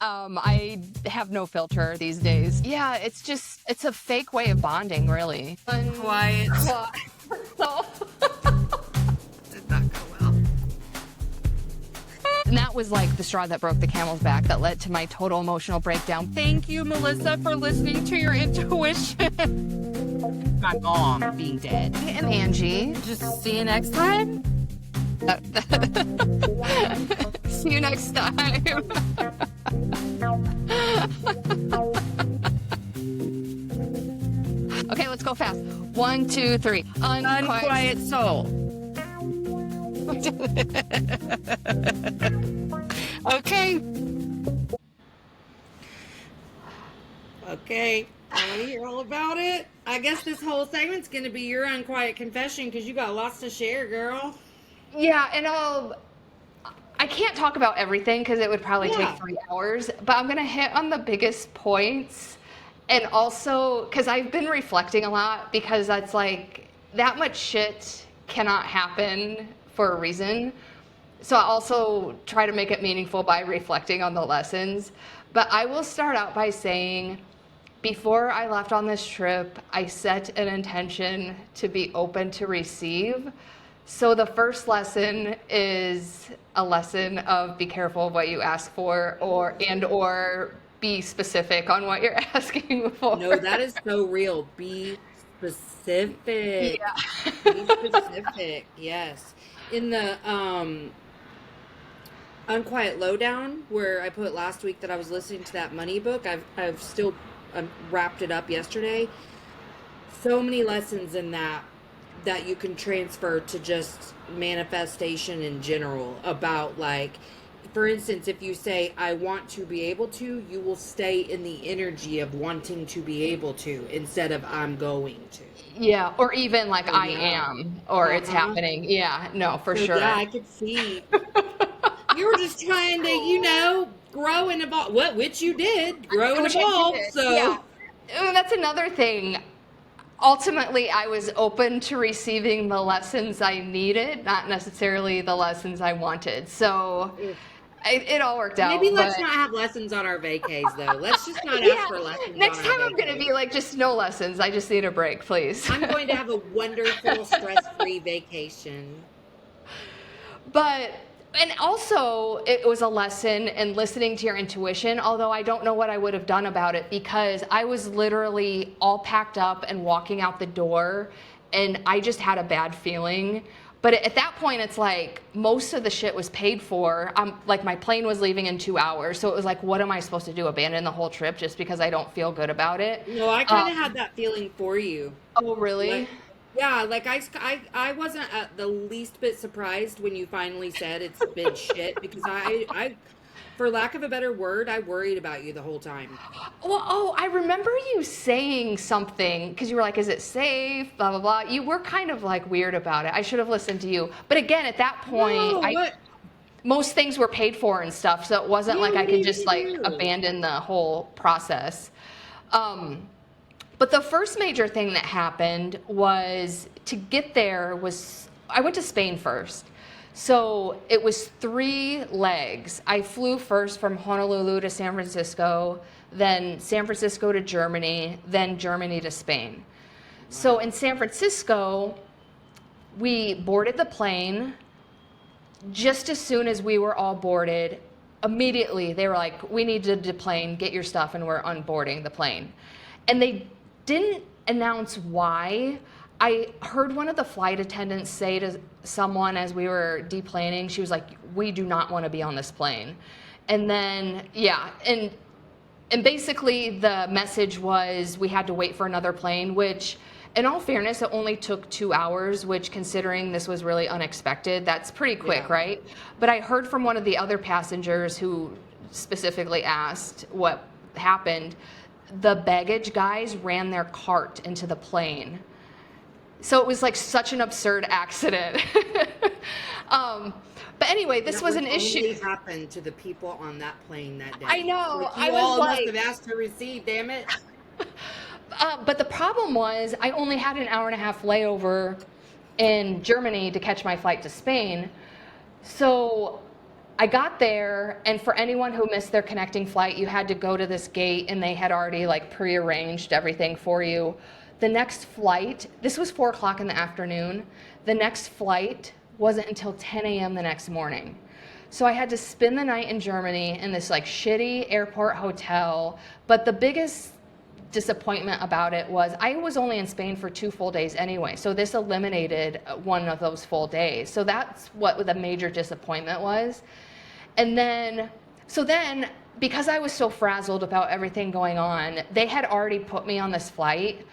I have no filter these days. Yeah, it's a fake way of bonding, really. Quiet. So, Did not go well. and that was like the straw that broke the camel's back that led to my total emotional breakdown. Thank you, Malisa, for listening to your intuition. My mom being dead. And Angie. Just see you next time. See you next time. Okay, let's go fast. 1, 2, 3. Unquiet soul. Okay. Okay, I want to hear all about it. I guess this whole segment's going to be your unquiet confession because you got lots to share, girl. Yeah, and I can't talk about everything because it would probably Yeah. take 3 hours, but I'm going to hit on the biggest points. And also, because I've been reflecting a lot, because that's like, that much shit cannot happen for a reason. So I also try to make it meaningful by reflecting on the lessons. But I will start out by saying, before I left on this trip, I set an intention to be open to receive. So the first lesson is a lesson of be careful of what you ask for, or be specific on what you're asking for. No, that is so real. Be specific. Yeah. Be specific. Yes. In the Unquiet Lowdown, where I put last week that I was listening to that money book, I've still wrapped it up yesterday. So many lessons in that you can transfer to just manifestation in general, about, like, for instance, if you say I want to be able to, you will stay in the energy of wanting to be able to instead of I'm going to. Yeah, or even like So, I yeah. am, or it's Uh-huh. happening. Yeah, no, for So sure. yeah, I could see you were just trying to, grow and evolve. Which you did, grow and Which I evolve. did. So Yeah. And that's another thing. Ultimately, I was open to receiving the lessons I needed, not necessarily the lessons I wanted. So it all worked out. maybe let's But not have lessons on our vacays though. Let's just not yeah, ask for lessons next on our time I'm going to vacays. be like, just no lessons. I just need a break, please. I'm going to have a wonderful stress-free vacation. But, and also, it was a lesson in listening to your intuition, although I don't know what I would have done about it, because I was literally all packed up and walking out the door, and I just had a bad feeling. But at that point, it's like most of the shit was paid for. Like, my plane was leaving in 2 hours, so it was like, what am I supposed to do? Abandon the whole trip just because I don't feel good about it? No, I kind of had that feeling for you. Oh, really? Like, yeah, like I wasn't the least bit surprised when you finally said it's been shit, because for lack of a better word, I worried about you the whole time. Well, oh, I remember you saying something because you were like, is it safe? Blah, blah, blah. You were kind of like weird about it. I should have listened to you. But again, at that point, No, what? most things were paid for and stuff. So it wasn't like I could just like You. abandon the whole process. But the first major thing that happened was to get there I went to Spain first. So it was 3 legs. I flew first from Honolulu to San Francisco, then San Francisco to Germany, then Germany to Spain. So in San Francisco, we boarded the plane. Just as soon as we were all boarded, immediately they were like, we need to deplane, get your stuff, and we're unboarding the plane. And they didn't announce why. I heard one of the flight attendants say to someone as we were deplaning, she was like, we do not want to be on this plane. And then, yeah, and basically the message was we had to wait for another plane, which in all fairness, it only took 2 hours, which, considering this was really unexpected, that's pretty quick, Yeah. right? But I heard from one of the other passengers who specifically asked what happened. The baggage guys ran their cart into the plane. So it was like such an absurd accident. But anyway, this That was would an issue. only happen to the people on that plane that day. I know. Like, I you was all like, must have asked to receive, damn it. but the problem was I only had an hour and a half layover in Germany to catch my flight to Spain. So I got there, and for anyone who missed their connecting flight, you had to go to this gate, and they had already like prearranged everything for you. The next flight, this was 4 o'clock in the afternoon. The next flight wasn't until 10 a.m. the next morning. So I had to spend the night in Germany in this like shitty airport hotel. But the biggest disappointment about it was I was only in Spain for 2 full days anyway. So this eliminated one of those full days. So that's what the major disappointment was. And then, because I was so frazzled about everything going on, they had already put me on this flight.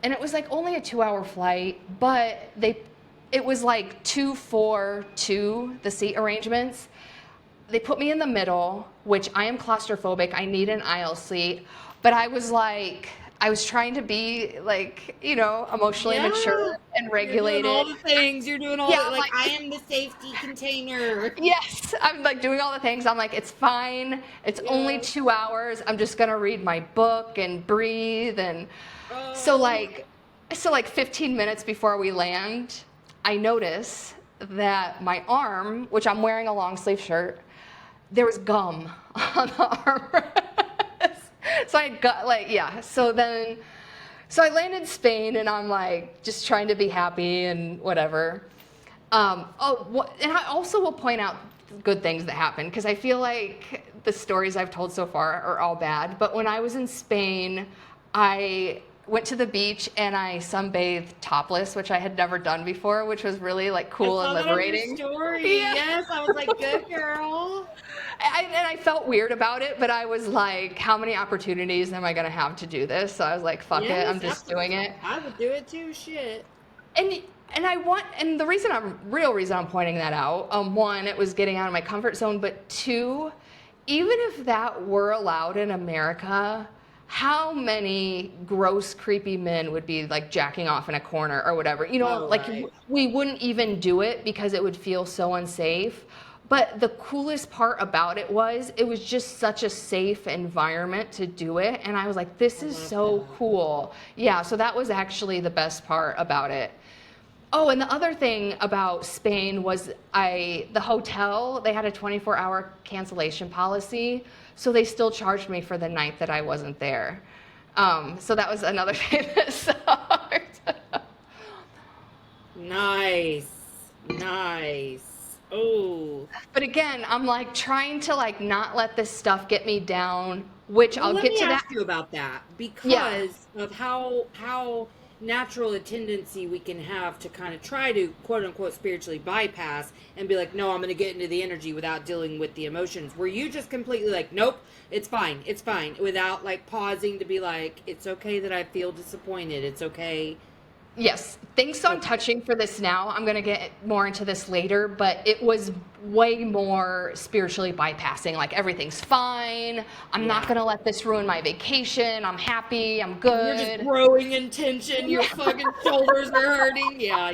And it was like only a 2-hour flight, but it was like 2-4-2, the seat arrangements. They put me in the middle, which I am claustrophobic. I need an aisle seat. But I was trying to be like, emotionally mature and regulated. You're doing all the things. You're doing all like I am the safety container. Yes, I'm like doing all the things. I'm like, it's fine. It's only 2 hours. I'm just gonna read my book and breathe. And so like 15 minutes before we land, I notice that my arm, which I'm wearing a long sleeve shirt, there was gum on the armrest. So I got so I landed in Spain, and I'm like just trying to be happy and whatever. And I also will point out good things that happened, because I feel like the stories I've told so far are all bad. But when I was in Spain, I went to the beach and I sunbathed topless, which I had never done before, which was really like cool and liberating. That on your story. Yeah. Yes, I was like, good girl. And I felt weird about it, but I was like, how many opportunities am I going to have to do this? So I was like, fuck it, I'm just doing it. I would do it too, shit. And the real reason I'm pointing that out, one, it was getting out of my comfort zone, but two, even if that were allowed in America, how many gross, creepy men would be like jacking off in a corner or whatever? We wouldn't even do it because it would feel so unsafe. But the coolest part about it was just such a safe environment to do it. And I was like, this is so cool. Yeah, so that was actually the best part about it. Oh, and the other thing about Spain was the hotel, they had a 24-hour cancellation policy, so they still charged me for the night that I wasn't there. So that was another thing that sucked. Nice. Oh. But again, I'm like trying to like not let this stuff get me down, which I'll get to that. Let me ask you about that, because of how natural a tendency we can have to kind of try to quote unquote spiritually bypass and be like, no, I'm going to get into the energy without dealing with the emotions. Were you just completely like, nope, it's fine, without like pausing to be like, it's okay that I feel disappointed, it's okay? Yes, things I'm touching for this now. I'm going to get more into this later, but it was way more spiritually bypassing. Like, everything's fine. I'm not going to let this ruin my vacation. I'm happy. I'm good. You're just growing in tension. Your fucking shoulders are hurting. Yeah.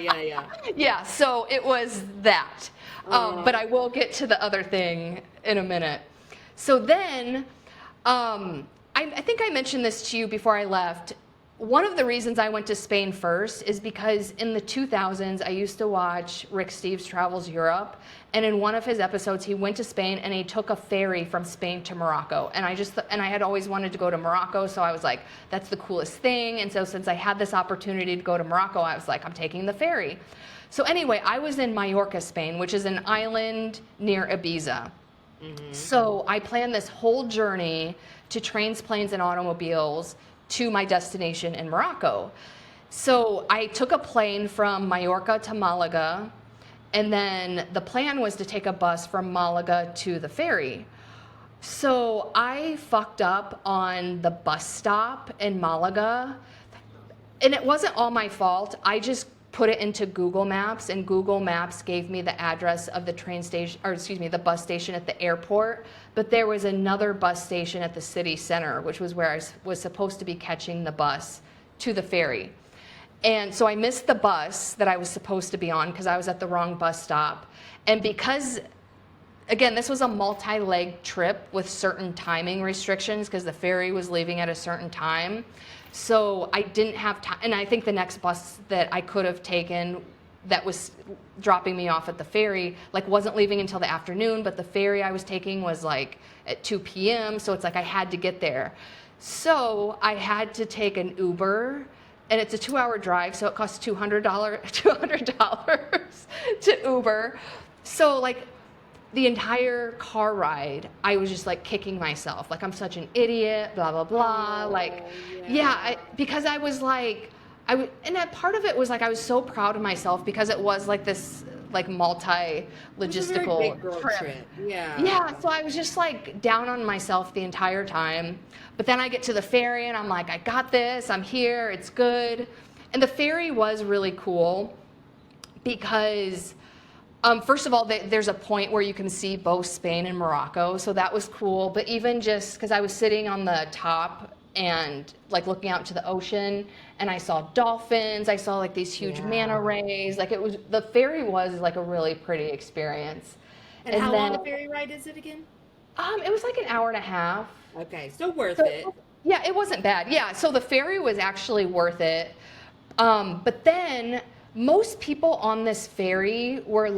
Yeah, so it was that. But I will get to the other thing in a minute. So then, I think I mentioned this to you before I left. One of the reasons I went to Spain first is because in the 2000s, I used to watch Rick Steves Travels Europe. And in one of his episodes, he went to Spain and he took a ferry from Spain to Morocco. And I had always wanted to go to Morocco. So I was like, that's the coolest thing. And so since I had this opportunity to go to Morocco, I was like, I'm taking the ferry. So anyway, I was in Mallorca, Spain, which is an island near Ibiza. Mm-hmm. So I planned this whole journey to trains, planes, and automobiles to my destination in Morocco. So I took a plane from Mallorca to Malaga, and then the plan was to take a bus from Malaga to the ferry. So I fucked up on the bus stop in Malaga, and it wasn't all my fault. I just put it into Google Maps, and Google Maps gave me the address of the the bus station at the airport, but there was another bus station at the city center, which was where I was supposed to be catching the bus to the ferry. And so I missed the bus that I was supposed to be on because I was at the wrong bus stop. And because, again, this was a multi-leg trip with certain timing restrictions because the ferry was leaving at a certain time. So I didn't have time, and I think the next bus that I could have taken that was dropping me off at the ferry, like wasn't leaving until the afternoon, but the ferry I was taking was like at 2 p.m. So it's like I had to get there. So I had to take an Uber, and it's a 2-hour drive, so it costs $200 $200 to Uber. So like the entire car ride, I was just like kicking myself, like I'm such an idiot, blah blah blah. Oh, like, yeah. because I was like, and that part of it was like I was so proud of myself because it was like this like It was a very multi-logistical big girl trip. trip. Yeah. Yeah, so I was just like down on myself the entire time. But then I get to the ferry and I'm like, I got this, I'm here, it's good. And the ferry was really cool because, first of all, there's a point where you can see both Spain and Morocco, so that was cool. But even just because I was sitting on the top and like looking out to the ocean, and I saw dolphins, I saw like these huge manta Yeah. rays. Like the ferry was like a really pretty experience. And And how long then, a ferry ride is it again? it was like an hour and a half. Okay, still worth So it. yeah, it wasn't bad. Yeah, so the ferry was actually worth it. But then most people on this ferry were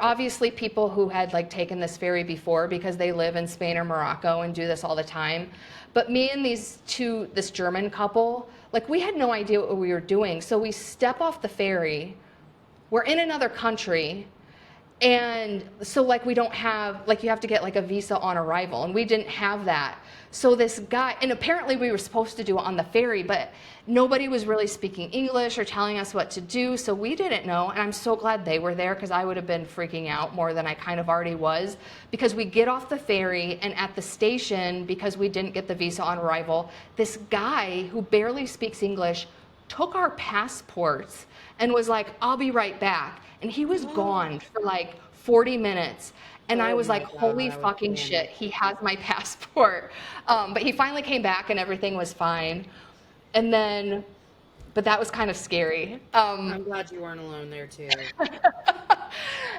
obviously people who had like taken this ferry before because they live in Spain or Morocco and do this all the time. But me and this German couple, like we had no idea what we were doing. So we step off the ferry, we're in another country, and so like we don't have, like you have to get like a visa on arrival, and we didn't have that. So this guy, and apparently we were supposed to do it on the ferry, but nobody was really speaking English or telling us what to do, so we didn't know. And I'm so glad they were there because I would have been freaking out more than I kind of already was. Because we get off the ferry, and at the station, because we didn't get the visa on arrival, this guy who barely speaks English took our passports and was like, I'll be right back. And he was gone for like 40 minutes. And I Oh was my like, God, holy I would fucking panic. shit, he has my passport. But he finally came back and everything was fine. And then, but that was kind of scary. I'm glad you weren't alone there too.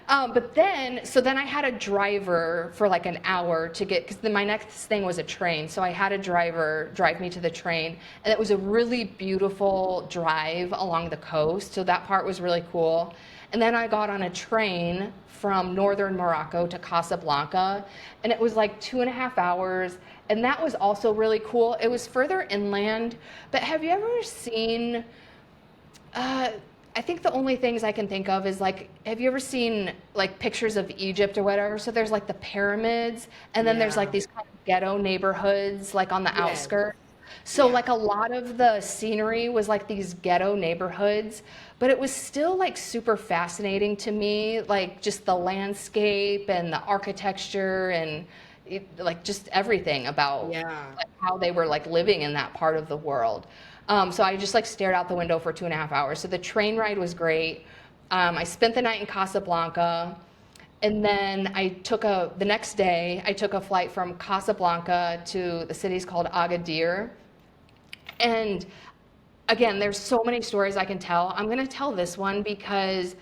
But then, so then I had a driver for like an hour to get, because then my next thing was a train. So I had a driver drive me to the train, and it was a really beautiful drive along the coast. So that part was really cool. And then I got on a train from northern Morocco to Casablanca, and it was like 2.5 hours. And that was also really cool. It was further inland, but have you ever seen, I think the only things I can think of is like, have you ever seen like pictures of Egypt or whatever? So there's like the pyramids, and then there's like Yeah. these kind of ghetto neighborhoods like on the Yes. outskirts. So Yeah. like a lot of the scenery was like these ghetto neighborhoods, but it was still like super fascinating to me, like just the landscape and the architecture and like just everything about Yeah. like how they were like living in that part of the world. So I just like stared out the window for 2.5 hours. So the train ride was great. I spent the night in Casablanca, and then the next day I took a flight from Casablanca to the city's called Agadir. And again, there's so many stories I can tell. I'm going to tell this one because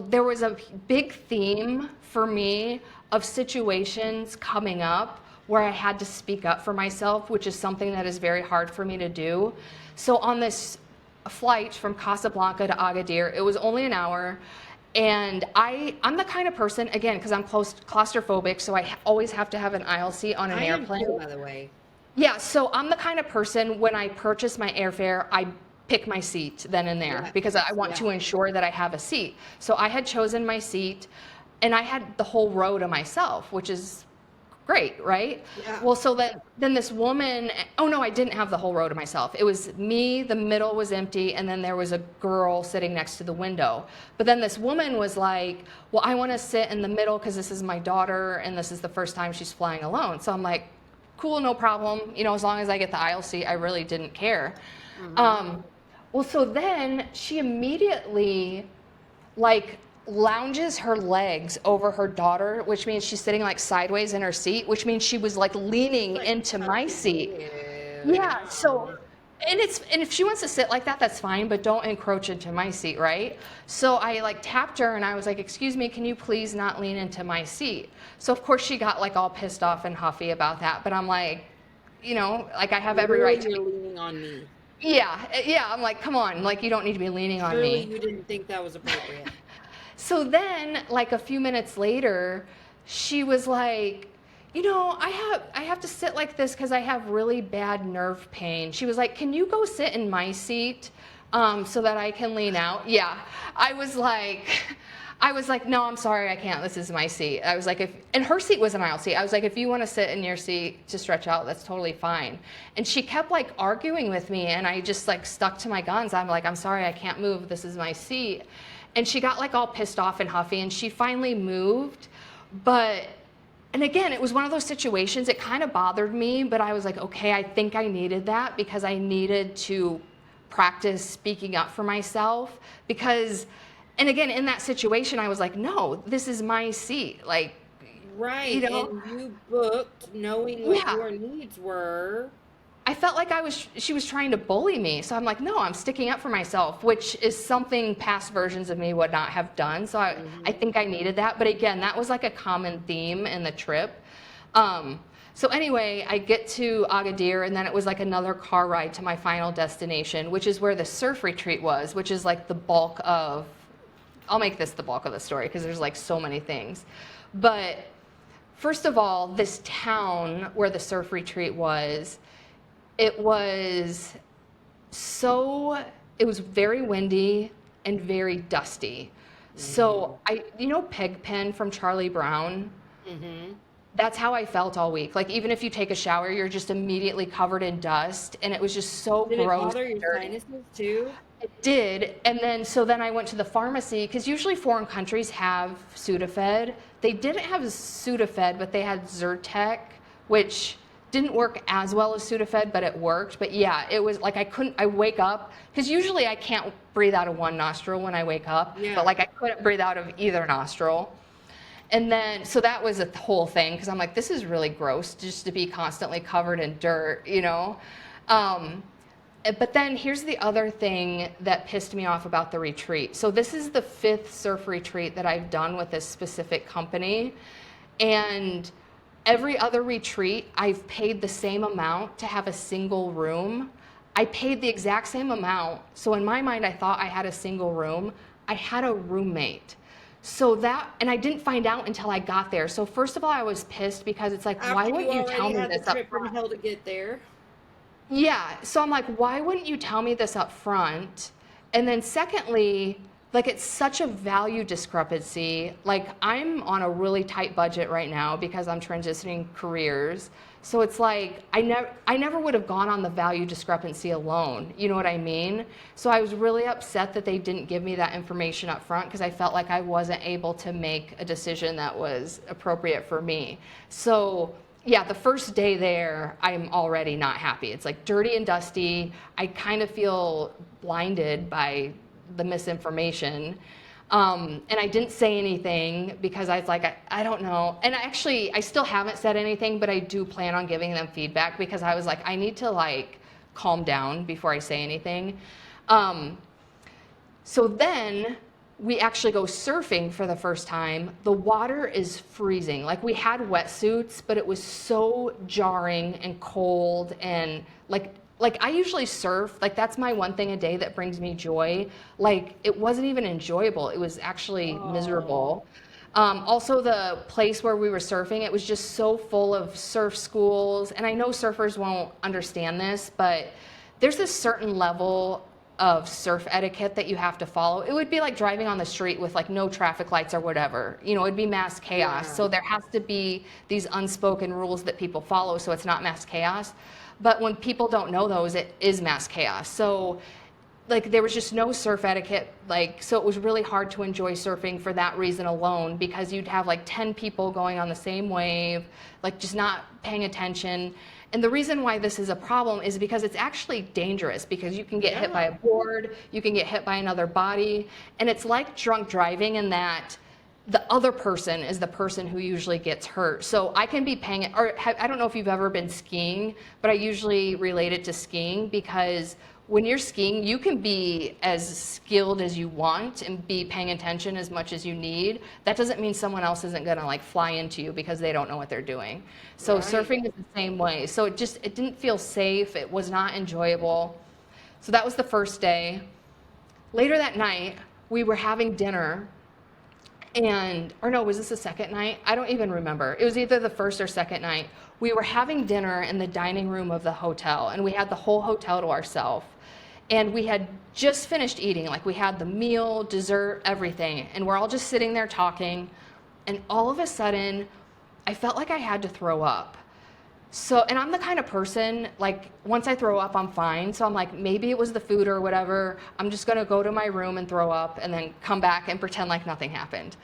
there was a big theme for me of situations coming up where I had to speak up for myself, which is something that is very hard for me to do. So on this flight from Casablanca to Agadir, it was only an hour. And I'm the kind of person, again, because I'm claustrophobic, so I always have to have an aisle seat on an I am too, airplane. by the way. Yeah, so I'm the kind of person, when I purchase my airfare, I pick my seat then and there Yes. because I want to Yeah. ensure that I have a seat. So I had chosen my seat, and I had the whole row to myself, which is great, right? Yeah. Well, so then this woman, oh no, I didn't have the whole row to myself. It was me, the middle was empty, and then there was a girl sitting next to the window. But then this woman was like, well, I want to sit in the middle because this is my daughter, and this is the first time she's flying alone. So I'm like, cool, no problem. You know, as long as I get the aisle seat, I really didn't care. Well, so then she immediately like lounges her legs over her daughter, which means she's sitting like sideways in her seat, which means she was like leaning Like into my touching seat. you. Yeah, so Yeah. and if she wants to sit like that, that's fine, but don't encroach into my seat, right? So I like tapped her and I was like, "Excuse me, can you please not lean into my seat?" So of course she got like all pissed off and huffy about that, but I'm like, you know, like I have every Literally, right to you're leaning on me. yeah, I'm like, come on, like you don't need to be leaning on Surely me. you didn't think that was appropriate. So then, like a few minutes later, she was like, I have to sit like this because I have really bad nerve pain. She was like, can you go sit in my seat so that I can lean out? Yeah. I was like, no, I'm sorry, I can't. This is my seat. I was like, and her seat was an aisle seat. I was like, if you want to sit in your seat to stretch out, that's totally fine. And she kept like arguing with me, and I just like stuck to my guns. I'm like, I'm sorry, I can't move. This is my seat. And she got like all pissed off and huffy, and she finally moved. And again, it was one of those situations, it kind of bothered me, but I was like, okay, I think I needed that because I needed to practice speaking up for myself. And again, in that situation, I was like, no, this is my seat. Like, you Right, know, and you booked knowing what yeah. your needs were. I felt like she was trying to bully me. So I'm like, no, I'm sticking up for myself, which is something past versions of me would not have done. So I Hmm. think I needed that. But again, that was like a common theme in the trip. So anyway, I get to Agadir, and then it was like another car ride to my final destination, which is where the surf retreat was, which is like the bulk of, I'll make this the bulk of the story because there's like so many things. But first of all, this town where the surf retreat was, it was so, it was very windy and very dusty. Hmm. So Pigpen from Charlie Brown? Hmm. That's how I felt all week. Like even if you take a shower, you're just immediately covered in dust, and it was just so Did it gross bother and your dirty. sinuses too? It did, and then so then I went to the pharmacy because usually foreign countries have Sudafed. They didn't have Sudafed, but they had Zyrtec, which didn't work as well as Sudafed, but it worked. But yeah, it was like I wake up because usually I can't breathe out of one nostril when I wake up, but Yeah. like I couldn't breathe out of either nostril. And then, so that was a whole thing because I'm like, this is really gross just to be constantly covered in dirt. Um, but then here's the other thing that pissed me off about the retreat. So this is the 5th surf retreat that I've done with this specific company. And every other retreat, I've paid the same amount to have a single room. I paid the exact same amount. So in my mind, I thought I had a single room. I had a roommate. And I didn't find out until I got there. So first of all, I was pissed because it's like, why After you wouldn't you tell already me had the this up trip from front? hell to get there. Yeah. So I'm like, why wouldn't you tell me this up front? And then secondly, like it's such a value discrepancy. Like I'm on a really tight budget right now because I'm transitioning careers. So it's like I never would have gone on the value discrepancy alone. You know what I mean? So I was really upset that they didn't give me that information up front because I felt like I wasn't able to make a decision that was appropriate for me. So yeah, the first day there, I'm already not happy. It's like dirty and dusty. I kind of feel blinded by the misinformation. And I didn't say anything because I was like, I don't know. And actually, I still haven't said anything, but I do plan on giving them feedback because I was like, I need to like calm down before I say anything. Um, so then we actually go surfing for the first time. The water is freezing. Like we had wetsuits, but it was so jarring and cold and like I usually surf, like that's my one thing a day that brings me joy. Like it wasn't even enjoyable. It was actually Oh. miserable. Also, the place where we were surfing, it was just so full of surf schools. And I know surfers won't understand this, but there's this certain level of surf etiquette that you have to follow. It would be like driving on the street with like no traffic lights or whatever. It'd be mass chaos. Yeah. So there has to be these unspoken rules that people follow so it's not mass chaos. But when people don't know those, it is mass chaos. So like there was just no surf etiquette, like so it was really hard to enjoy surfing for that reason alone because you'd have like 10 people going on the same wave, like just not paying attention. And the reason why this is a problem is because it's actually dangerous because you can get hit by a Yeah. board, you can get hit by another body, and it's like drunk driving in that the other person is the person who usually gets hurt. So I can be paying it, or I don't know if you've ever been skiing, but I usually relate it to skiing because when you're skiing, you can be as skilled as you want and be paying attention as much as you need. That doesn't mean someone else isn't gonna like fly into you because they don't know what they're doing. So Right. surfing is the same way. So it didn't feel safe. It was not enjoyable. So that was the first day. Later that night, we were having dinner, or no, was this the second night? I don't even remember. It was either the first or second night. We were having dinner in the dining room of the hotel, and we had the whole hotel to ourselves. And we had just finished eating, like we had the meal, dessert, everything, and we're all just sitting there talking, and all of a sudden, I felt like I had to throw up. So, and I'm the kind of person, like, once I throw up, I'm fine. So I'm like, maybe it was the food or whatever. I'm just going to go to my room and throw up and then come back and pretend like nothing happened.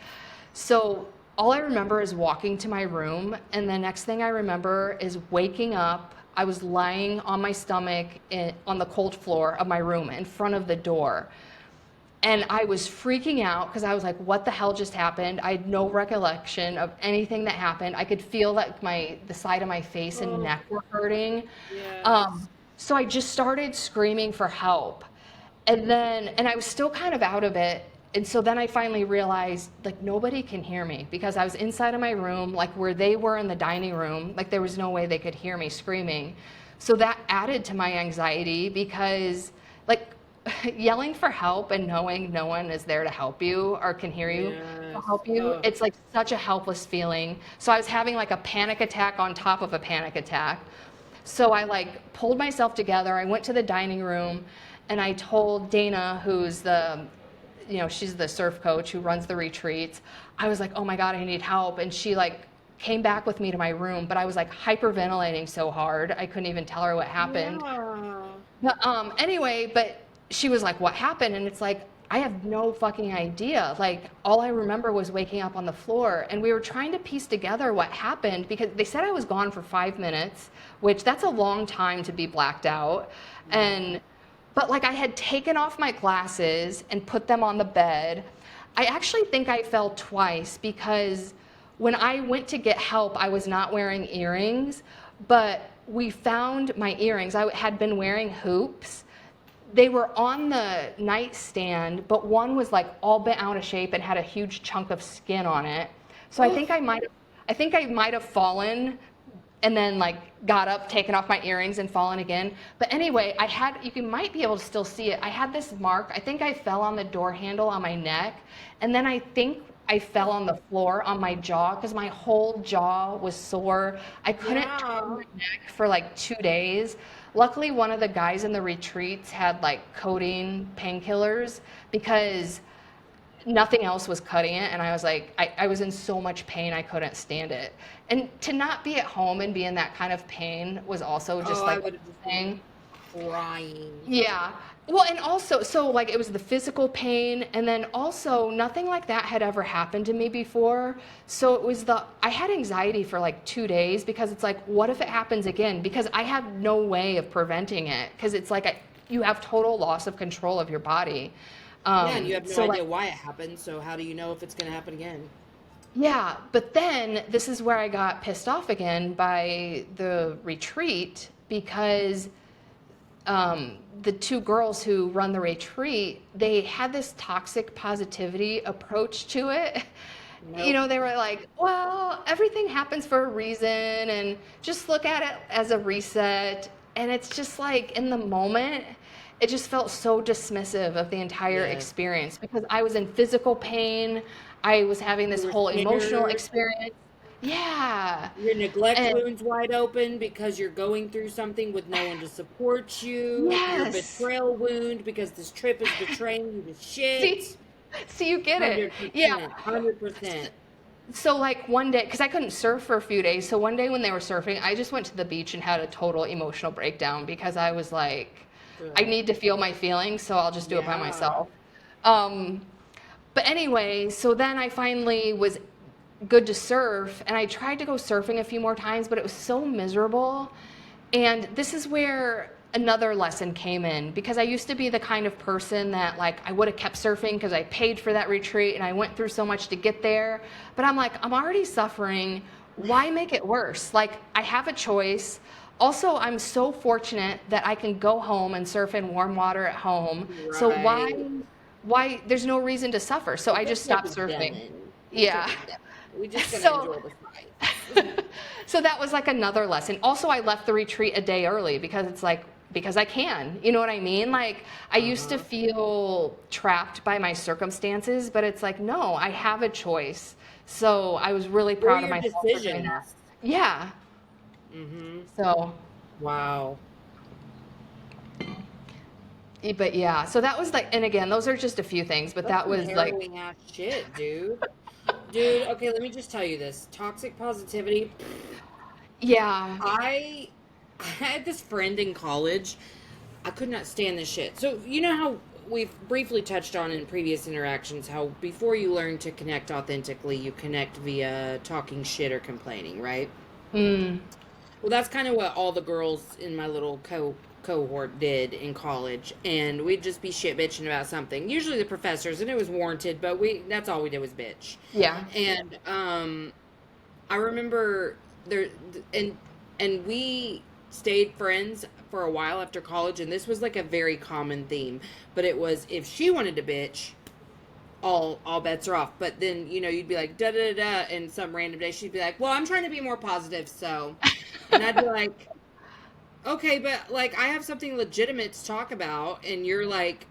So all I remember is walking to my room. And the next thing I remember is waking up. I was lying on my stomach on the cold floor of my room in front of the door. And I was freaking out because I was like, what the hell just happened? I had no recollection of anything that happened. I could feel that the side of my face and neck were hurting. Yes. So I just started screaming for help. And I was still kind of out of it. And so then I finally realized, like, nobody can hear me because I was inside of my room, like where they were in the dining room, like there was no way they could hear me screaming. So that added to my anxiety because, like, yelling for help and knowing no one is there to help you or can hear you to help you, it's like such a helpless feeling. So I was having like a panic attack on top of a panic attack. So I like pulled myself together. I went to the dining room and I told Dana, who's she's the surf coach who runs the retreats. I was like, oh my God, I need help. And she like came back with me to my room, but I was like hyperventilating so hard. I couldn't even tell her what happened. Yeah. Anyway, but she was like, what happened? And it's like, I have no fucking idea. Like, all I remember was waking up on the floor, and we were trying to piece together what happened because they said I was gone for 5 minutes, which that's a long time to be blacked out. But like, I had taken off my glasses and put them on the bed. I actually think I fell twice because when I went to get help, I was not wearing earrings, but we found my earrings. I had been wearing hoops. They were on the nightstand, but one was like all bent out of shape and had a huge chunk of skin on it. So I think I might have fallen and then like got up, taken off my earrings and fallen again. But anyway, you might be able to still see it. I had this mark. I think I fell on the door handle on my neck. And then I think I fell on the floor on my jaw because my whole jaw was sore. I couldn't turn my neck for like 2 days. Luckily, one of the guys in the retreats had like codeine painkillers because nothing else was cutting it. And I was like, I was in so much pain, I couldn't stand it. And to not be at home and be in that kind of pain was also just I like would have just thing. been crying. Yeah. Well, and also, so like it was the physical pain, and then also nothing like that had ever happened to me before. So it was I had anxiety for like 2 days because it's like, what if it happens again? Because I have no way of preventing it because it's like you have total loss of control of your body. Yeah, and you have no so idea like, why it happened, so how do you know if it's going to happen again? yeah, but then this is where I got pissed off again by the retreat because the two girls who run the retreat, they had this toxic positivity approach to it. Nope. They were like, well, everything happens for a reason and just look at it as a reset. And it's just like in the moment, it just felt so dismissive of the entire Yeah. experience because I was in physical pain. I was having this You were whole emotional scared. experience. Yeah. Your neglect And wound's wide open because you're going through something with no one to support you. Your yes. betrayal wound because this trip is betraying you to See, shit. so you get it. Yeah. 100%. 100%. So like one day, because I couldn't surf for a few days, so one day when they were surfing, I just went to the beach and had a total emotional breakdown because I was like, I need to feel my feelings, so I'll just do it by Yeah. myself. Um, but anyway, so then I finally was good to surf, and I tried to go surfing a few more times, but it was so miserable. And this is where another lesson came in because I used to be the kind of person that like I would have kept surfing because I paid for that retreat and I went through so much to get there. But I'm like, I'm already suffering. Why make it worse? Like, I have a choice. Also, I'm so fortunate that I can go home and surf in warm water at home. So Right. why there's no reason to suffer. So I This just trip stopped is surfing. done. This trip Yeah. is done. We're just going to So enjoy the sights. so that was like another lesson. Also, I left the retreat a day early because it's like, because I can. You know what I mean? Like, I used to Uh-huh. feel trapped by my circumstances, but it's like, no, I have a choice. So I was really Or proud of your myself for doing that. decisions. Yeah. Mm-hmm. So, Wow. but yeah, so that was like, and again, those are just a few things, but That's that some was like, harrowing ass shit, dude. Dude, okay, let me just tell you this. Toxic positivity. yeah, I I had this friend in college. I could not stand this shit. So, you know how we've briefly touched on in previous interactions how before you learn to connect authentically, you connect via talking shit or complaining, right? mm, Well, that's kind of what all the girls in my little cohort did in college, and we'd just be shit bitching about something. Usually the professors, and it was warranted, but we that's all we did was bitch. yeah, And I remember there and we stayed friends for a while after college, and this was like a very common theme. But it was if she wanted to bitch, all bets are off. But then you'd be like da da da, and some random day she'd be like, "Well, I'm trying to be more positive," so, and I'd be like, "Okay, but like I have something legitimate to talk about," and you're like,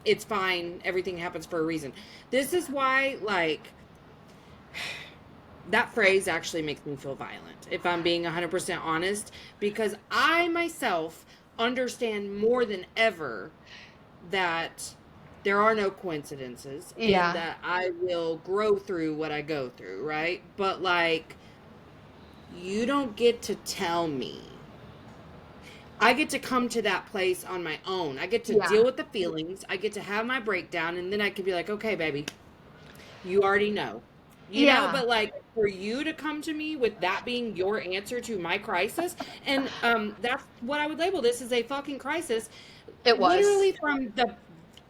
"It's fine. Everything happens for a reason." This is why like that phrase actually makes me feel violent, if I'm being 100% honest, because I myself understand more than ever that there are no coincidences and yeah, that I will grow through what I go through, right? But like, you don't get to tell me. I get to come to that place on my own. I get to deal yeah, with the feelings. I get to have my breakdown, and then I can be like, okay, baby, you already know. yeah, But like for you to come to me with that being your answer to my crisis, and that's what I would label this as a fucking crisis. it was. Literally from the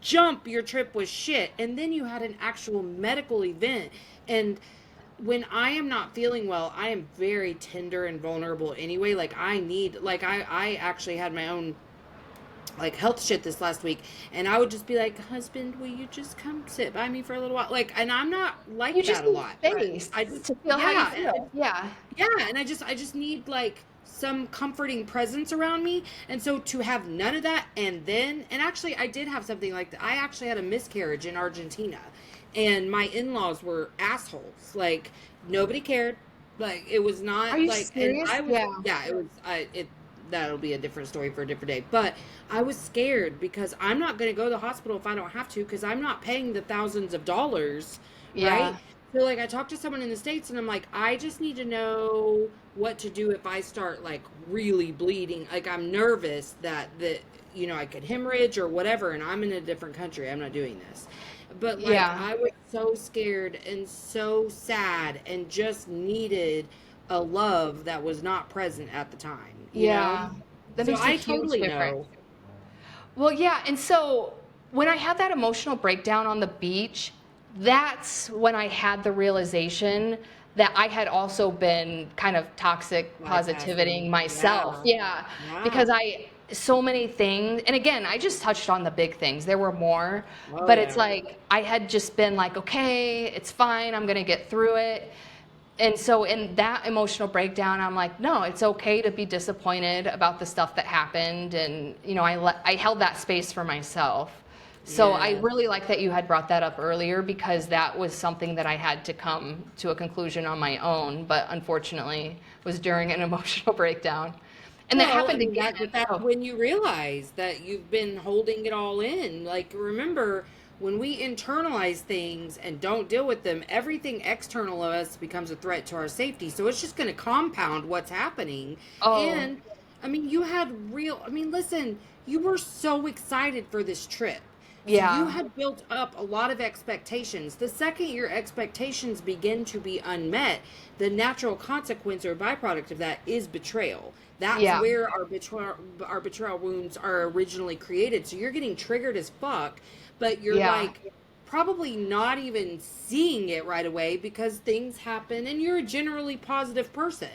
jump, your trip was shit, and then you had an actual medical event. And when I am not feeling well, I am very tender and vulnerable anyway. Like I need, like I actually had my own like health shit this last week, and I would just be like, husband, will you just come sit by me for a little while? Like, and I'm not You like just that a need lot, but space I just, to feel how you yeah, and feel. Yeah, and I just need like some comforting presence around me. And so to have none of that, and actually I did have something like that. I actually had a miscarriage in Argentina, and my in-laws were assholes. Like nobody cared. Like it was are not you like, and serious? I was, Yeah, yeah, it was, it that'll be a different story for a different day. But I was scared because I'm not going to go to the hospital if I don't have to, because I'm not paying the thousands of dollars, right? yeah, So like I talked to someone in the States, and I'm like, I just need to know what to do if I start like really bleeding. Like I'm nervous that I could hemorrhage or whatever, and I'm in a different country. I'm not doing this. But like yeah, I was so scared and so sad and just needed a love that was not present at the time. yeah. That So makes a I huge totally difference. know. Well, yeah, and so when I had that emotional breakdown on the beach, that's when I had the realization that I had also been kind of toxic Bypassing. positivitying myself. Yeah. Yeah, Yeah. because so many things, and again, I just touched on the big things. There were more, Oh but it's yeah. like I had just been like, okay, it's fine, I'm gonna get through it. And so in that emotional breakdown, I'm like, no, it's okay to be disappointed about the stuff that happened, and I held that space for myself. So I Yes. really like that you had brought that up earlier, because that was something that I had to come to a conclusion on my own, but unfortunately was during an emotional breakdown. And that Well, I happened mean again. that's Oh, when you realize that you've been holding it all in. Like remember when we internalize things and don't deal with them, everything external of us becomes a threat to our safety. So it's just going to compound what's happening. oh, And I mean, I mean, listen, you were so excited for this trip. So you yeah, had built up a lot of expectations. The second your expectations begin to be unmet, the natural consequence or byproduct of that is betrayal. That's yeah, where our betrayal wounds are originally created. So you're getting triggered as fuck, but you're yeah, like probably not even seeing it right away because things happen and you're a generally positive person.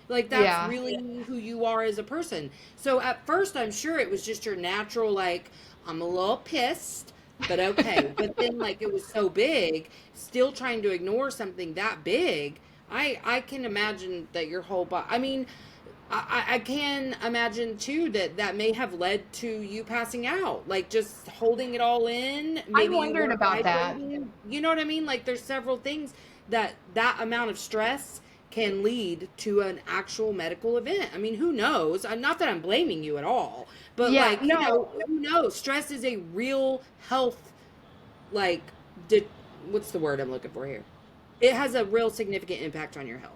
Like that's yeah, really who you are as a person. So at first I'm sure it was just your natural like I'm a little pissed, but okay. But then like it was so big, still trying to ignore something that big. I can imagine that your whole body. I mean, I can imagine too that that may have led to you passing out, like just holding it all in. I Maybe you wondered weren't about that. hydrating. You know what I mean? Like there's several things that that amount of stress can lead to an actual medical event. I mean, who knows? Not that I'm blaming you at all, but Yeah, like, no. who knows? Stress is a real health, like, di- what's the word I'm looking for here? It has a real significant impact on your health.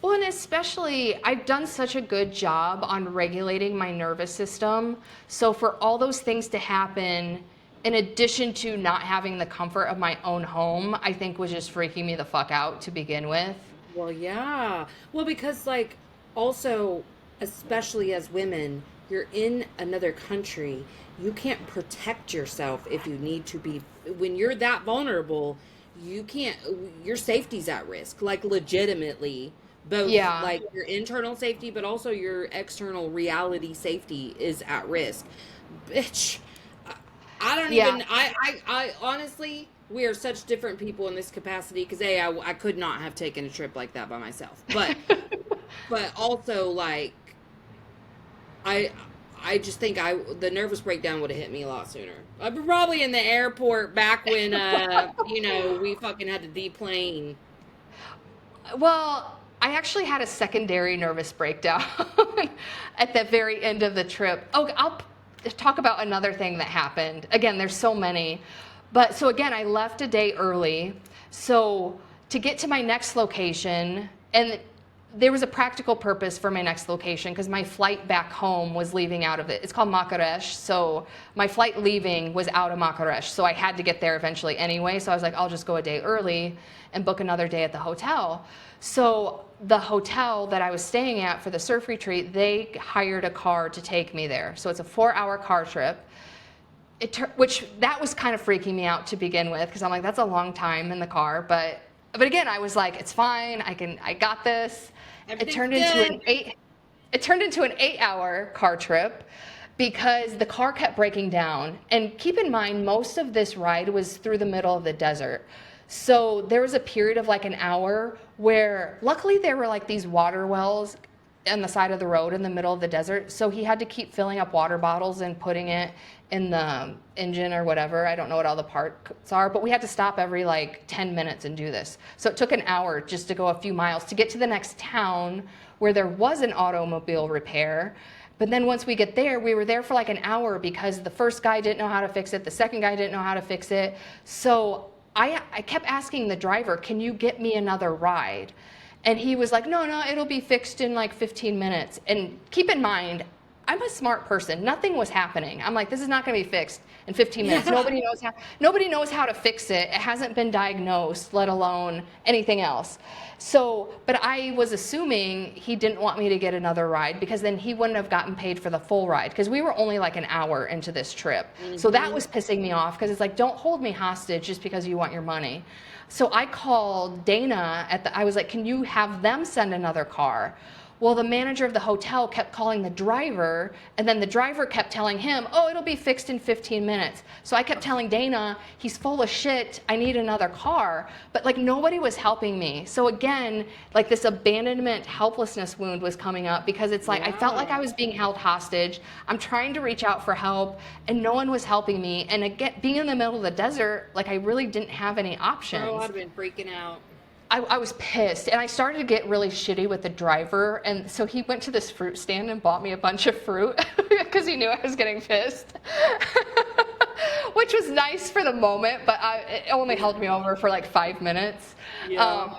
Well, and especially, I've done such a good job on regulating my nervous system. So for all those things to happen, in addition to not having the comfort of my own home, I think was just freaking me the fuck out to begin with. Well, yeah. Well, because like also, especially as women, you're in another country. You can't protect yourself if you need to be. When you're that vulnerable, you can't, your safety's at risk, like legitimately. Both Yeah, like your internal safety, but also your external reality safety is at risk. Bitch, I don't yeah. even. I honestly, we are such different people in this capacity. Because I could not have taken a trip like that by myself. But also like I, I just think the nervous breakdown would have hit me a lot sooner. I'd be probably in the airport back when we fucking had to deplane. Well, I actually had a secondary nervous breakdown at the very end of the trip. Oh, talk about another thing that happened. Again, there's so many. But so again, I left a day early. So to get to my next location, and there was a practical purpose for my next location because my flight back home was leaving out of it. It's called Makaresh. So my flight leaving was out of Makaresh. So I had to get there eventually anyway. So I was like, I'll just go a day early and book another day at the hotel. So the hotel that I was staying at for the surf retreat, they hired a car to take me there. So it's a 4-hour car trip. Which that was kind of freaking me out to begin with because I'm like, that's a long time in the car. But again, I was like, it's fine. I got this. It Everything's turned into good. an eight. It turned into an 8-hour car trip because the car kept breaking down. And keep in mind, most of this ride was through the middle of the desert. So there was a period of like an hour where luckily there were like these water wells on the side of the road in the middle of the desert. So he had to keep filling up water bottles and putting it in the engine or whatever. I don't know what all the parts are, but we had to stop every like 10 minutes and do this. So it took an hour just to go a few miles to get to the next town where there was an automobile repair. But then once we get there, we were there for like an hour because the first guy didn't know how to fix it. The second guy didn't know how to fix it. So I kept asking the driver, can you get me another ride? And he was like, no, it'll be fixed in like 15 minutes. And keep in mind, I'm a smart person. Nothing was happening. I'm like, this is not going to be fixed in 15 minutes. Yeah. Nobody knows how to fix it. It hasn't been diagnosed, let alone anything else. So, but I was assuming he didn't want me to get another ride because then he wouldn't have gotten paid for the full ride because we were only like an hour into this trip. So that was pissing me off because it's like, don't hold me hostage just because you want your money. So I called Dana I was like, can you have them send another car? Well, the manager of the hotel kept calling the driver, and then the driver kept telling him, oh, it'll be fixed in 15 minutes. So I kept telling Dana, he's full of shit, I need another car. But like nobody was helping me. So again, like this abandonment, helplessness wound was coming up because it's like I felt like I was being held hostage. I'm trying to reach out for help, and no one was helping me. And again, being in the middle of the desert, like I really didn't have any options. Bro, I'd have been freaking out. I was pissed, and I started to get really shitty with the driver, and so he went to this fruit stand and bought me a bunch of fruit because he knew I was getting pissed, which was nice for the moment, but it only held me over for like 5 minutes. Yeah.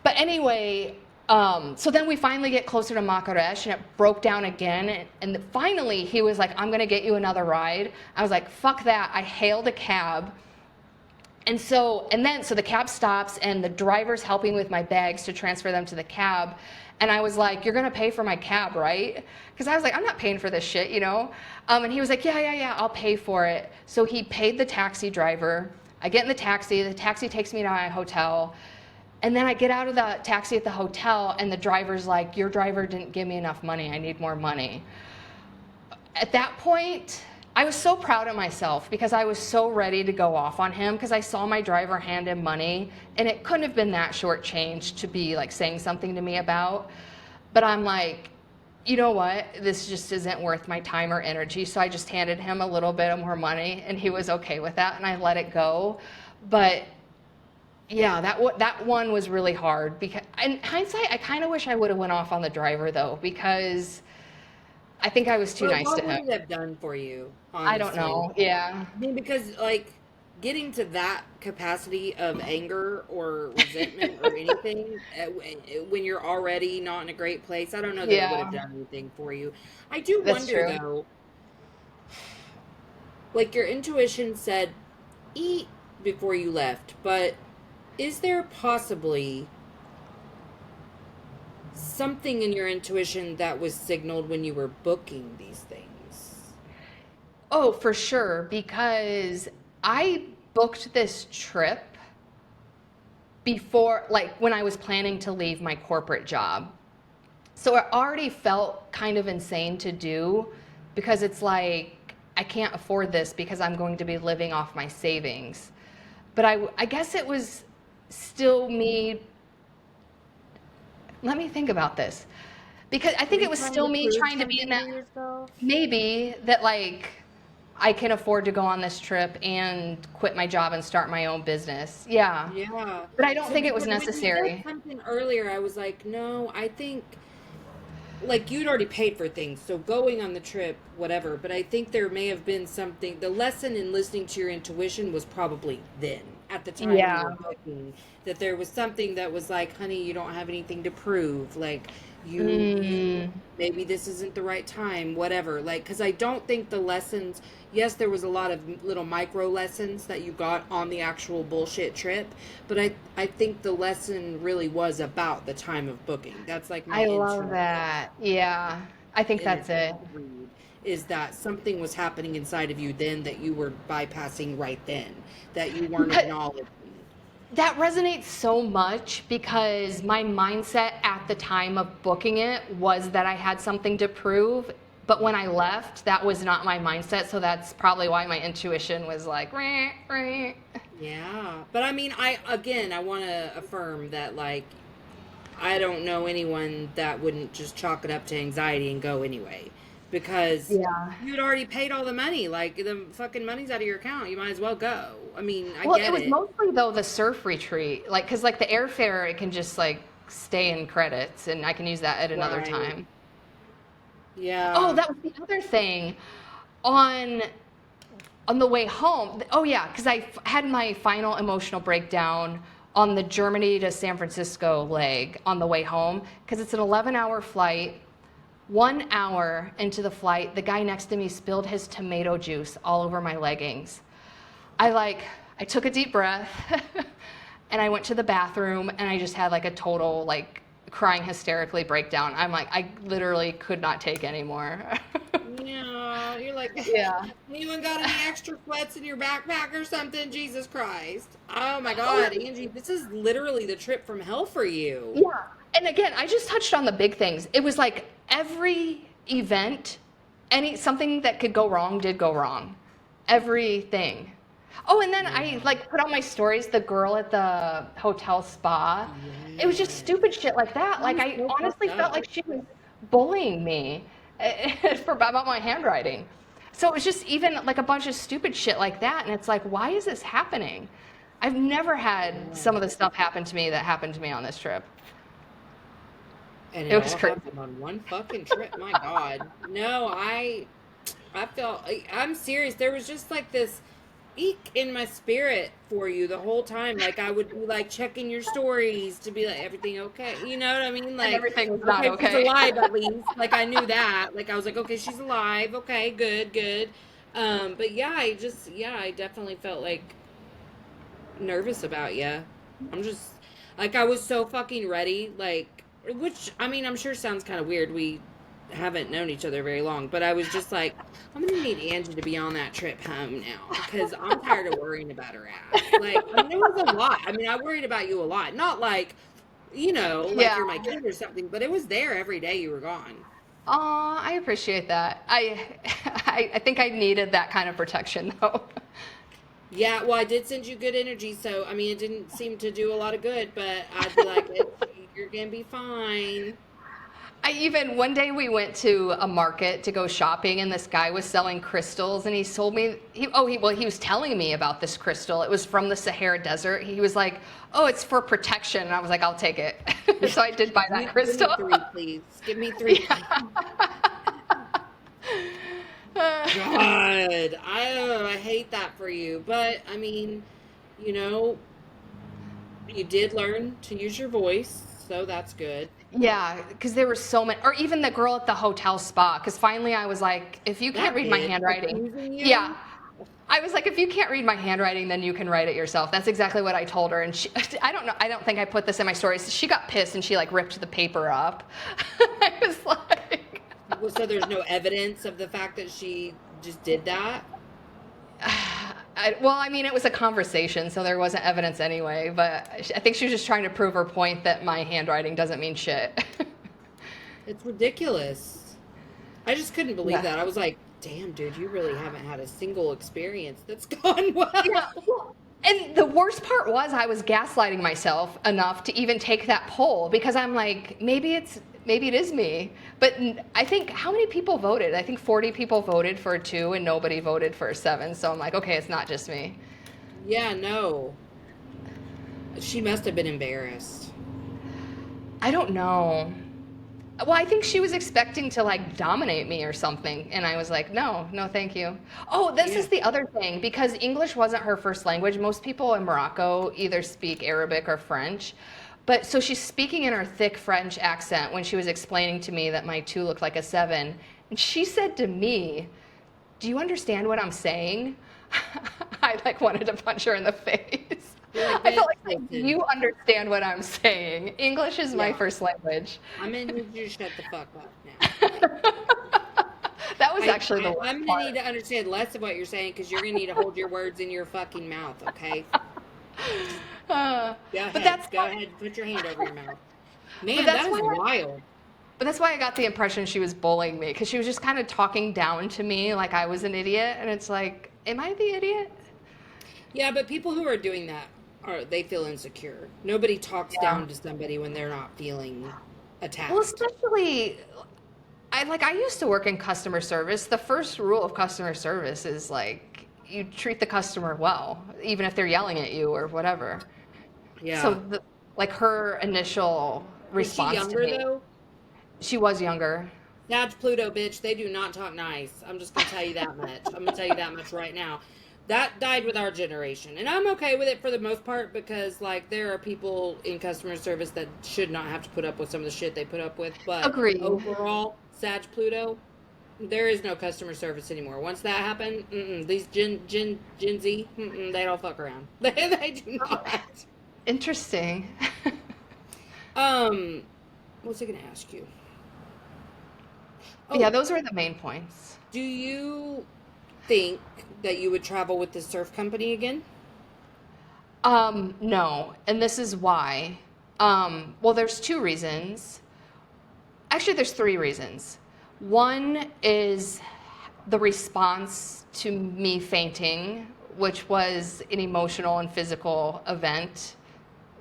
But anyway, so then we finally get closer to Makaresh, and it broke down again, and finally he was like, I'm going to get you another ride. I was like, fuck that. I hailed a cab. And so the cab stops and the driver's helping with my bags to transfer them to the cab. And I was like, you're going to pay for my cab, right? Because I was like, I'm not paying for this shit, you know? And he was like, yeah, I'll pay for it. So he paid the taxi driver. I get in the taxi takes me to my hotel. And then I get out of the taxi at the hotel and the driver's like, your driver didn't give me enough money. I need more money. At that point, I was so proud of myself because I was so ready to go off on him because I saw my driver hand him money and it couldn't have been that short change to be like saying something to me about. But I'm like, you know what, this just isn't worth my time or energy. So I just handed him a little bit of more money and he was okay with that and I let it go. But yeah, that one was really hard because in hindsight, I kind of wish I would have went off on the driver though, because I think I was too But nice to what would him. it have done for you, I don't honestly? know. Yeah. I mean, because like getting to that capacity of anger or resentment or anything when you're already not in a great place, I don't know that it would have Yeah, done anything for you. I do that's wonder true. though, like your intuition said eat before you left, but is there possibly something in your intuition that was signaled when you were booking these things? Oh, for sure, because I booked this trip before, like when I was planning to leave my corporate job. So it already felt kind of insane to do because it's like, I can't afford this because I'm going to be living off my savings. But I guess it was still me. Let me think about this. Because I Were think you it was trying still to me prove trying to be in something to that, yourself? maybe that like I can afford to go on this trip and quit my job and start my own business. Yeah. Yeah. But I don't So think it was because when you said necessary. something earlier, I was like, no, I think like you'd already paid for things, so going on the trip, whatever. But I think there may have been something. The lesson in listening to your intuition was probably then, at the time you Yeah. were booking, that there was something that was like, honey, you don't have anything to prove. Like you Mm, maybe this isn't the right time, whatever. Like, because I don't think the lessons. Yes, there was a lot of little micro lessons that you got on the actual bullshit trip, but I think the lesson really was about the time of booking. That's like my I love intuition that. Yeah. I think in a that's it. read, is that something was happening inside of you then that you were bypassing right then, that you weren't Because acknowledging. that resonates so much because my mindset at the time of booking it was that I had something to prove. But when I left, that was not my mindset. So that's probably why my intuition was like, "Reh, reh." Yeah, but I mean, I want to affirm that like I don't know anyone that wouldn't just chalk it up to anxiety and go anyway, because Yeah. you'd already paid all the money. Like the fucking money's out of your account. You might as well go. I mean, I Well, it get was it. mostly though the surf retreat, like, cause like the airfare, it can just like stay in credits, and I can use that at another Right. time. Oh, Yeah. that was the other thing on on the way home. Oh yeah, because had my final emotional breakdown on the Germany to San Francisco leg on the way home because it's an 11-hour flight. 1 hour into the flight, the guy next to me spilled his tomato juice all over my leggings. I like, I took a deep breath and I went to the bathroom and I just had like a total like crying hysterically breakdown. I'm like, I literally could not take anymore. Yeah. You're like, Yeah. anyone got any extra sweats in your backpack or something? Jesus Christ. Oh my Oh, God, Angie, this is literally the trip from hell for you. yeah. And again, I just touched on the big things. It was like every event, something that could go wrong did go wrong. Everything. Oh, and then I Yeah. like put on my stories, the girl at the hotel spa. It was just Yeah. stupid shit like that. That Like was I so fucked honestly felt up. like she was bullying me for about my handwriting. So it was just even like a bunch of stupid shit like that. And it's like, why is this happening? I've never had some of the stuff happen to me that happened to me on this trip. And It it was all crazy. happened on one fucking trip. My God. No, I felt I'm serious. There was just like this eek in my spirit for you the whole time. Like I would be like checking your stories to be like everything okay. You know what I mean? And Like, everything was not okay, she's okay. alive at least. Like I knew that. Like I was like, okay, she's alive. Okay, good, good. But yeah, I definitely felt like nervous about you. I'm just like I was so fucking ready, like which I mean I'm sure sounds kind of weird. We haven't known each other very long, but I was just like, I'm gonna need Angie to be on that trip home now because I'm tired of worrying about her ass. Like, I mean, it was a lot. I mean, I worried about you a lot. Not like, like Yeah. you're my kid or something, but it was there every day you were gone. Aw, I appreciate that. I think I needed that kind of protection though. Yeah, well, I did send you good energy, so I mean, it didn't seem to do a lot of good, but I'd be like, you're gonna be fine. One day we went to a market to go shopping, and this guy was selling crystals, and he told me, he was telling me about this crystal. It was from the Sahara Desert. He was like, oh, it's for protection. And I was like, I'll take it. So I did buy that crystal. Give me 3, please. Give me 3. God, I hate that for you. But, I mean, you know, you did learn to use your voice, so that's good. Yeah, because there were so many, or even the girl at the hotel spa, because finally I was like, if you can't That read my bitch handwriting, accusing you? yeah. I was like, if you can't read my handwriting, then you can write it yourself. That's exactly what I told her. And she, I don't know, I don't think I put this in my stories. She got pissed and she like ripped the paper up. I was like, Well, so there's no evidence of the fact that she just did that? I mean, it was a conversation, so there wasn't evidence anyway. But I think she was just trying to prove her point that my handwriting doesn't mean shit. It's ridiculous. I just couldn't believe Yeah. that. I was like, damn, dude, you really haven't had a single experience that's gone well. Yeah. And the worst part was I was gaslighting myself enough to even take that poll because I'm like, maybe it is me. But I think, how many people voted? I think 40 people voted for a 2 and nobody voted for a 7. So I'm like, okay, it's not just me. Yeah, no. She must have been embarrassed. I don't know. Well, I think she was expecting to like dominate me or something. And I was like, no, thank you. Oh, this Yeah. is the other thing. Because English wasn't her first language, most people in Morocco either speak Arabic or French. But so she's speaking in her thick French accent when she was explaining to me that my 2 looked like a 7. And she said to me, do you understand what I'm saying? I like wanted to punch her in the face. You're like, I felt "Bitch, like, listen, you understand what I'm saying. English is my Yeah. first language. I'm gonna need you to shut the fuck up now. That was actually the worst I'm gonna part. need to understand less of what you're saying because you're gonna need to hold your words in your fucking mouth, okay? Uh, Go ahead. but that's Go ahead. Put your hand over your mouth. Man, But that that's is why wild. but that's why I got the impression she was bullying me because she was just kind of talking down to me like I was an idiot, and it's like, am I the idiot? Yeah, but people who are doing that they feel insecure. Nobody talks Yeah. down to somebody when they're not feeling Well, attacked. especially I used to work in customer service. The first rule of customer service is like you treat the customer well, even if they're yelling at you or whatever. So Yeah. like her initial Was she response to younger me, though? she was younger. That's Pluto, bitch. They do not talk nice. I'm just gonna tell you that much. I'm gonna tell you that much right now. That died with our generation, and I'm okay with it for the most part because, like, there are people in customer service that should not have to put up with some of the shit they put up with. But Agreed. overall, Sag Pluto, there is no customer service anymore. Once that happened, these Gen Z, they don't fuck around. They do not. Interesting. What's I gonna ask you? Yeah, Oh, those were the main points. do you think that you would travel with the surf company again? No, and this is why. Well, there's 2 reasons. Actually, there's 3 reasons. One is the response to me fainting, which was an emotional and physical event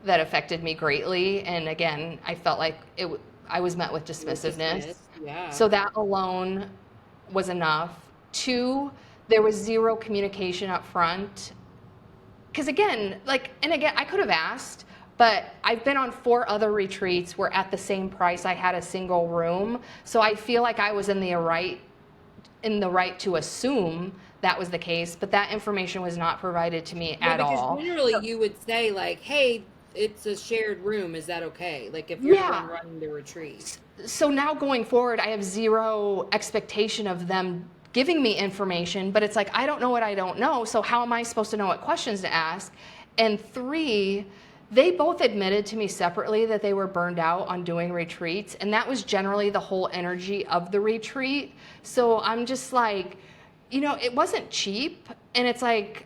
that affected me greatly. And again, I felt like I was met with You were dismissiveness. dismissed. Yeah. So that alone was enough. 2, there was 0 communication up front. Because again, I could have asked, but I've been on 4 other retreats where at the same price I had a single room. So I feel like I was in the right to assume that was the case, but that information was not provided to me Yeah, at because all. generally you would say like, "Hey, it's a shared room. Is that okay?" Like if you're the one Yeah. running the retreat. So now going forward, I have 0 expectation of them giving me information, but it's like, I don't know what I don't know. So how am I supposed to know what questions to ask? And 3, they both admitted to me separately that they were burned out on doing retreats. And that was generally the whole energy of the retreat. So I'm just like, it wasn't cheap. And it's like,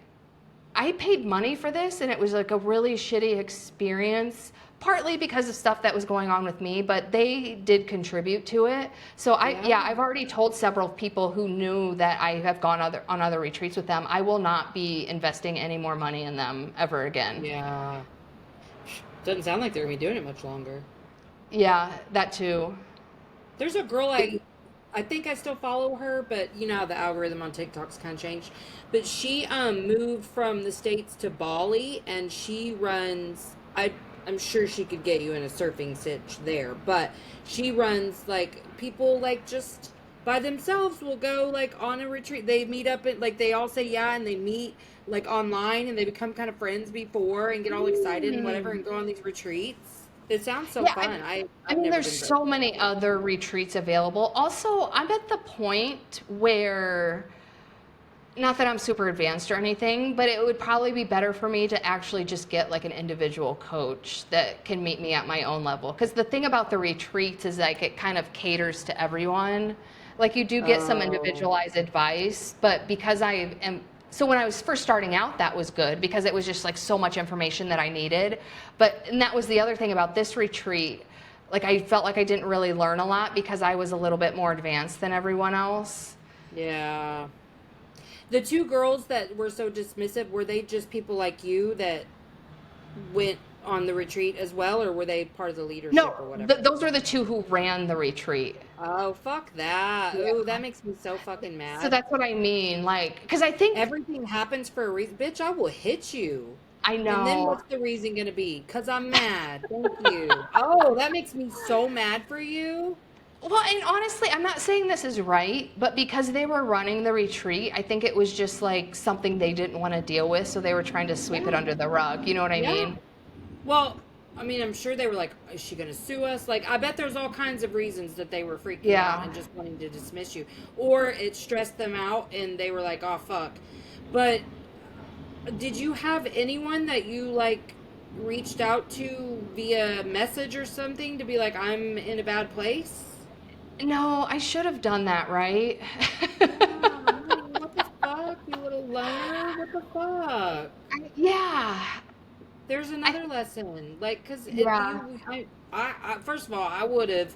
I paid money for this and it was like a really shitty experience, partly because of stuff that was going on with me, but they did contribute to it. So Yeah. I've already told several people who knew that I have gone on other retreats with them, I will not be investing any more money in them ever again. Yeah. Doesn't sound like they're gonna be doing it much longer. Yeah, that too. There's a girl I think I still follow her, but you know how the algorithm on TikTok's kind of changed. But she moved from the States to Bali, and she runs. I'm sure she could get you in a surfing sitch there, but she runs like people like just by themselves will go like on a retreat. They meet up at like they all say yeah, and they meet like online, and they become kind of friends before and get all excited and whatever, Mm. and go on these retreats. It sounds so Yeah, fun. I I've mean, never there's been to. so many other retreats available. Also, I'm at the point where, not that I'm super advanced or anything, but it would probably be better for me to actually just get like an individual coach that can meet me at my own level. Because the thing about the retreats is like it kind of caters to everyone. Like you do get some Oh. individualized advice, but because I am, so when I was first starting out, that was good because it was just like so much information that I needed. But, and that was the other thing about this retreat. Like I felt like I didn't really learn a lot because I was a little bit more advanced than everyone else. Yeah. The two girls that were so dismissive, were they just people like you that went on the retreat as well, or were they part of the No, leadership or whatever? those are the two who ran the retreat. Oh, fuck that. Yeah. Oh, that makes me so fucking So mad. that's what I mean. Like, because I think, Everything happens for a reason. Bitch, I will hit you. I And then know. what's the reason going to be? Because I'm mad. Thank you. Oh, that makes me so mad for you. Well, and honestly, I'm not saying this is right, but because they were running the retreat, I think it was just like something they didn't want to deal with, so they were trying to sweep it Yeah. under the rug. You know what I Yeah. mean? Well, I mean, I'm sure they were like, is she going to sue us? Like, I bet there's all kinds of reasons that they were freaking out Yeah. and just wanting to dismiss you. Or it stressed them out and they were like, oh, fuck. But did you have anyone that you like reached out to via message or something to be like, I'm in a bad place? No, I should have done that, right? Yeah, honey, what the fuck, you little loner? What the fuck? Yeah. There's I, another lesson, like, cause it, yeah. you, first of all, I would have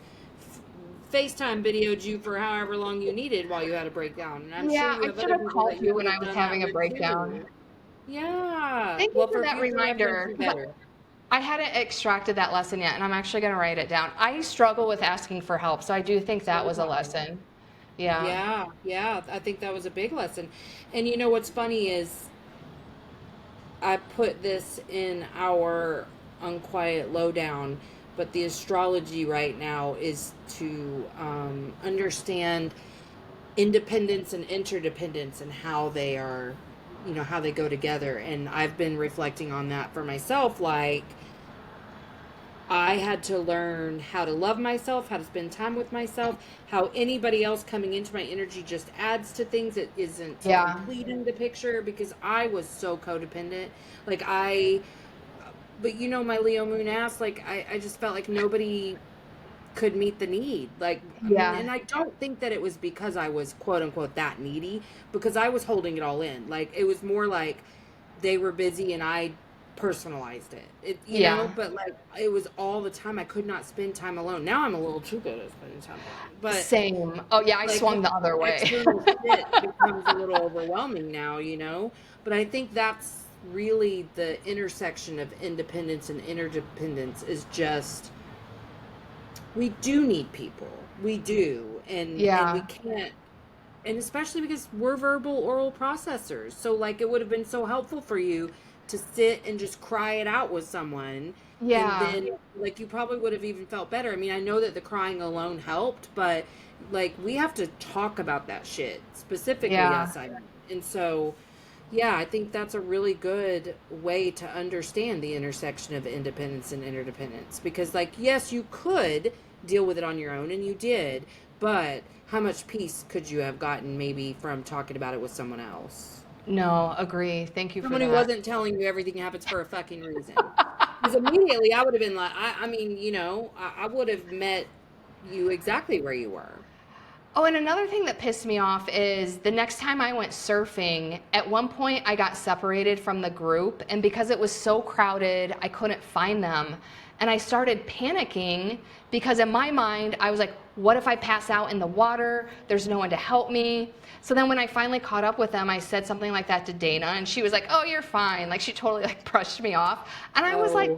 FaceTime videoed you for however long you needed while you had a breakdown, and I'm sure Yeah, you I have should other have people called that you you could when I have was done that having a with breakdown. too. Yeah. Thank you Well, for for that future reference, reminder. you 'Cause better. I hadn't extracted that lesson yet, and I'm actually going to write it down. I struggle with asking for help, so I do think that So was do a I. lesson. Yeah. Yeah, yeah. I think that was a big lesson. And you know what's funny is I put this in our unquiet lowdown, but the astrology right now is to understand independence and interdependence and how they are, how they go together. And I've been reflecting on that for myself. Like, I had to learn how to love myself, how to spend time with myself, how anybody else coming into my energy just adds to things. It isn't Yeah. completing the picture because I was so codependent. Like, but my Leo moon ass, like, I just felt like nobody could meet the need. Like, Yeah. and I don't think that it was because I was quote unquote that needy, because I was holding it all in. Like, it was more like they were busy and I personalized it, Yeah. but like it was all the time. I could not spend time alone. Now I'm a little too good at spending time alone. But Same. Oh, yeah, I like 'cause swung the other way. external shit becomes a little overwhelming now. But I think that's really the intersection of independence and interdependence is just we do need people. We do. And we Yeah. can't, and especially because we're verbal oral processors. So like it would have been so helpful for you to sit and just cry it out with someone, and Yeah. then like you probably would have even felt better. I mean, I know that the crying alone helped, but like we have to talk about that shit, specifically Yeah. us. And so yeah, I think that's a really good way to understand the intersection of independence and interdependence, because like yes, you could deal with it on your own and you did, but how much peace could you have gotten maybe from talking about it with someone else? No, agree. Thank you for Someone who that. wasn't telling you everything happens for a fucking reason. Because immediately I would have been like, I mean, I would have met you exactly where you were. Oh, and another thing that pissed me off is the next time I went surfing, at one point I got separated from the group, and because it was so crowded, I couldn't find them. And I started panicking because in my mind, I was like, what if I pass out in the water? There's no one to help me. So then when I finally caught up with them, I said something like that to Dana, and she was like, oh, you're fine. Like she totally like brushed me off. And I was like,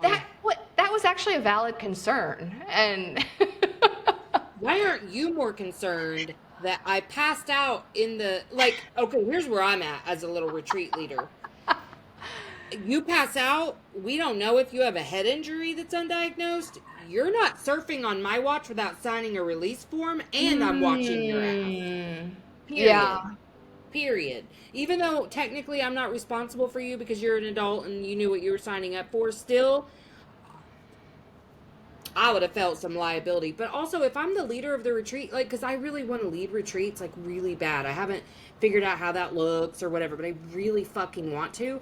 Oh, that was actually a valid concern. And Why aren't you more concerned that I passed out in the, like, okay, here's where I'm at as a little retreat leader. You pass out, we don't know if you have a head injury that's undiagnosed. You're not surfing on my watch without signing a release form, and I'm watching your ass. Yeah. Period. Period. Even though technically I'm not responsible for you because you're an adult and you knew what you were signing up for, still, I would have felt some liability. But also, if I'm the leader of the retreat, like, because I really want to lead retreats, like, really bad. I haven't figured out how that looks or whatever, but I really fucking want to.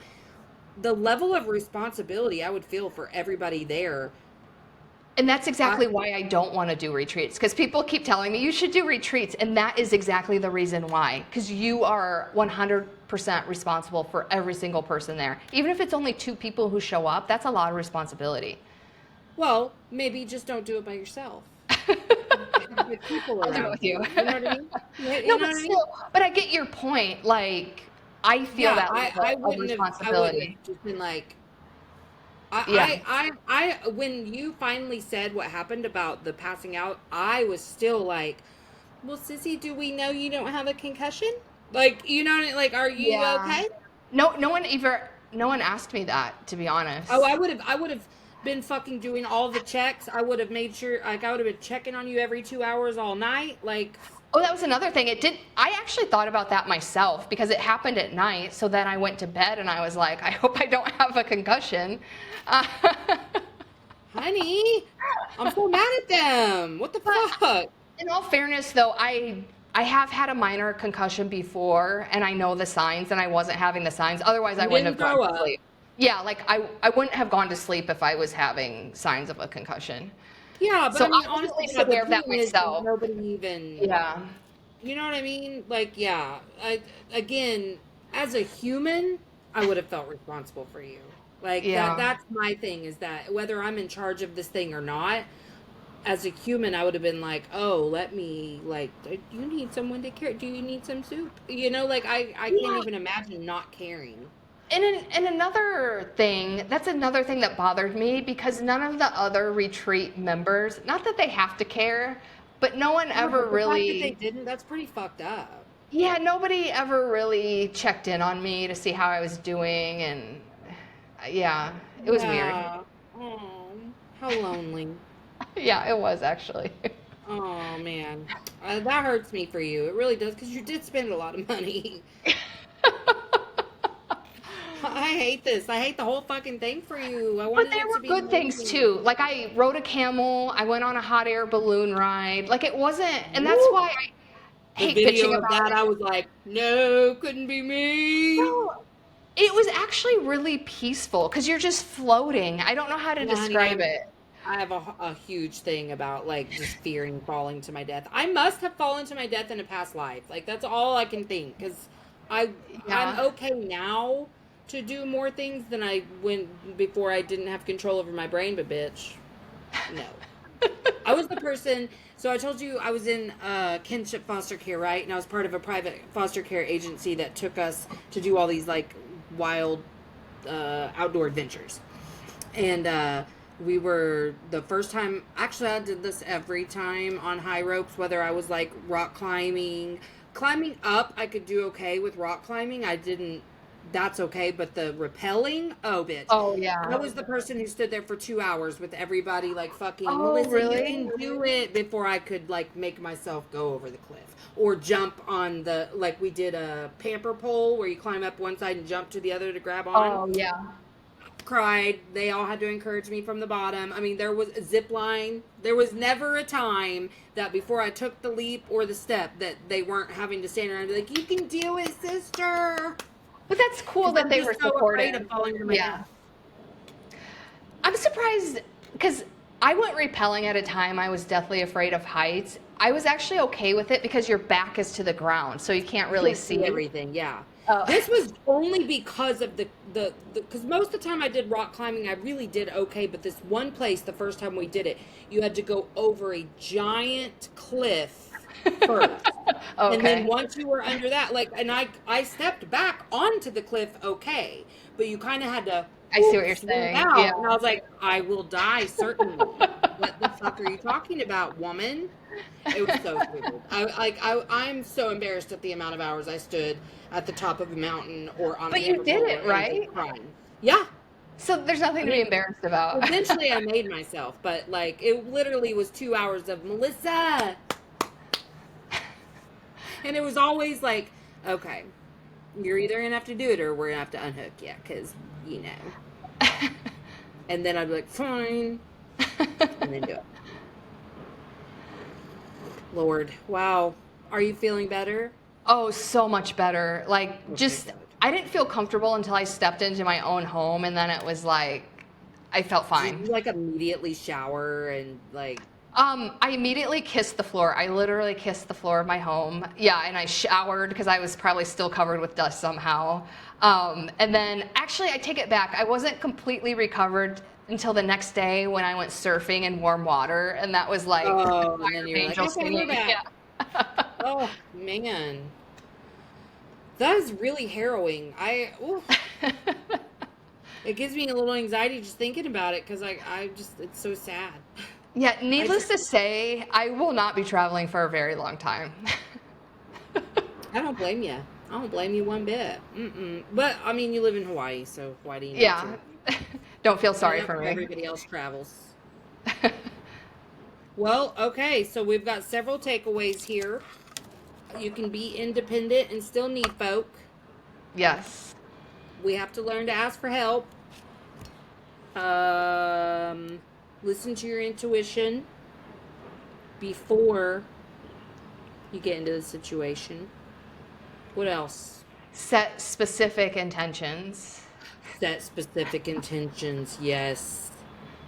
The level of responsibility I would feel for everybody there. And that's exactly I, why I don't want to do retreats, because people keep telling me you should do retreats, and that is exactly the reason why, because you are 100% responsible for every single person there. Even if it's only 2 people who show up, that's a lot of responsibility. well, maybe just don't do it by yourself. With people I'll do it around with you. you. You know what I mean? No, You know but what I mean? still, but I get your point. Like, I feel Yeah, that level of I wouldn't responsibility. have just been like, Yeah. when you finally said what happened about the passing out, I was still like, well, Sissy, do we know you don't have a concussion? Like, you know, like, are you Yeah. okay? No one asked me that, to be Oh, honest. I would have been fucking doing all the checks. I would have made sure, like, I would have been checking on you every 2 hours all night. Like, Oh, that was another thing. I actually thought about that myself because it happened at night. So then I went to bed and I was like, I hope I don't have a concussion. Uh, honey, I'm so mad at them. What the but fuck? in all fairness, though, I have had a minor concussion before, and I know the signs, and I wasn't having the signs. Otherwise, I You wouldn't didn't have gone throw to up. sleep. Yeah, like I wouldn't have gone to sleep if I was having signs of a concussion. Yeah, but So I mean, I was honest at to least God, the aware of that point is myself. nobody even, Yeah. you know what I mean? Like, yeah, again, as a human, I would have felt responsible for you. Like Yeah. that's my thing is that whether I'm in charge of this thing or not, as a human, I would have been like, oh, let me, like, do you need someone to care? Do you need some soup? You know, like, I can't Yeah. even imagine not caring. And another thing, that's another thing that bothered me because none of the other retreat members, not that they have to care, but no one No, ever but the fact that they really, didn't, that's pretty fucked up. yeah, nobody ever really checked in on me to see how I was doing. And yeah, it was weird. Yeah. Oh, how lonely. Yeah, it was actually. Oh man, that hurts me for you. It really does because you did spend a lot of money. I hate this. I hate the whole fucking thing for you. I But wanted there it to were be good things amazing. too. Like I rode a camel, I went on a hot air balloon ride. Like it wasn't, and that's Woo! why I The hate video bitching of about that, I it. was like, no, couldn't be me. No, it was actually really peaceful because you're just floating. I don't know how to Yeah, honey, describe it. I have a huge thing about like just fearing falling to my death. I must have fallen to my death in a past life. Like that's all I can think because I I'm Yeah. okay now to do more things than I went before I didn't have control over my brain. But bitch, no. I was the person. So I told you I was in kinship foster care, right? And I was part of a private foster care agency that took us to do all these like wild outdoor adventures. And we were the first time. Actually, I did this every time on high ropes. Whether I was like rock climbing up, I could do okay with rock climbing. I didn't. That's okay, but the rappelling, oh bitch. Oh I yeah. was the person who stood there for 2 hours with everybody like fucking Oh Melissa, you really? can do it before I could like make myself go over the cliff or jump on the like we did a pamper pole where you climb up one side and jump to the other to grab on. Oh yeah. Cried. They all had to encourage me from the bottom. I mean, there was a zip line. There was never a time that before I took the leap or the step that they weren't having to stand around and be like, "You can do it, sister." But that's cool Because that I'm they were just so afraid of supportive. falling to my Yeah. death. I'm surprised because I went rappelling at a time I was deathly afraid of heights. I was actually okay with it because your back is to the ground, so you can't You really can't see see. everything. Yeah. Oh. This was only because of the because most of the time I did rock climbing, I really did okay. But this one place, the first time we did it, you had to go over a giant cliff first. And then Okay. once you were under that, like, and I stepped back onto the cliff, okay, but you kind of had to I see what you're swing saying. Yeah. out, and I was like, I will die certainly. What the fuck are you talking about, woman? It was so stupid. I'm so embarrassed at the amount of hours I stood at the top of a mountain or on a But you did paper it, roller and just right? crying. Yeah. So there's I nothing to be mean, embarrassed about. eventually I made myself, but like it literally was 2 hours of Malisa. And it was always like, okay, you're either gonna have to do it or we're gonna have to unhook you, because you know. And then I'd be like, fine, and then do it. Lord, wow. Are you feeling better? Oh, so much better. Like, Okay, just, good. I didn't feel comfortable until I stepped into my own home, and then it was like, I felt Did fine. you like immediately shower and like? I immediately kissed the floor. I literally kissed the floor of my home. Yeah, and I showered because I was probably still covered with dust somehow. And then, actually, I take it back. I wasn't completely recovered until the next day when I went surfing in warm water, and that was like the Oh, and choir then of you were like, angels okay, we're singing. back. Yeah. Oh man, that is really harrowing. Oof. It gives me a little anxiety just thinking about it because I just it's so sad. Yeah, I needless just to say, I will not be traveling for a very long time. I don't blame you. I don't blame you one bit. But I mean, you live in Hawaii, so why do you need Yeah. to? Don't feel And sorry that's for where me. everybody else travels. Well, okay, so we've got several takeaways here. You can be independent and still need folk. Yes. We have to learn to ask for help. Um, Listen to your intuition before you get into the situation. What else? Set specific intentions. Set specific intentions. Yes.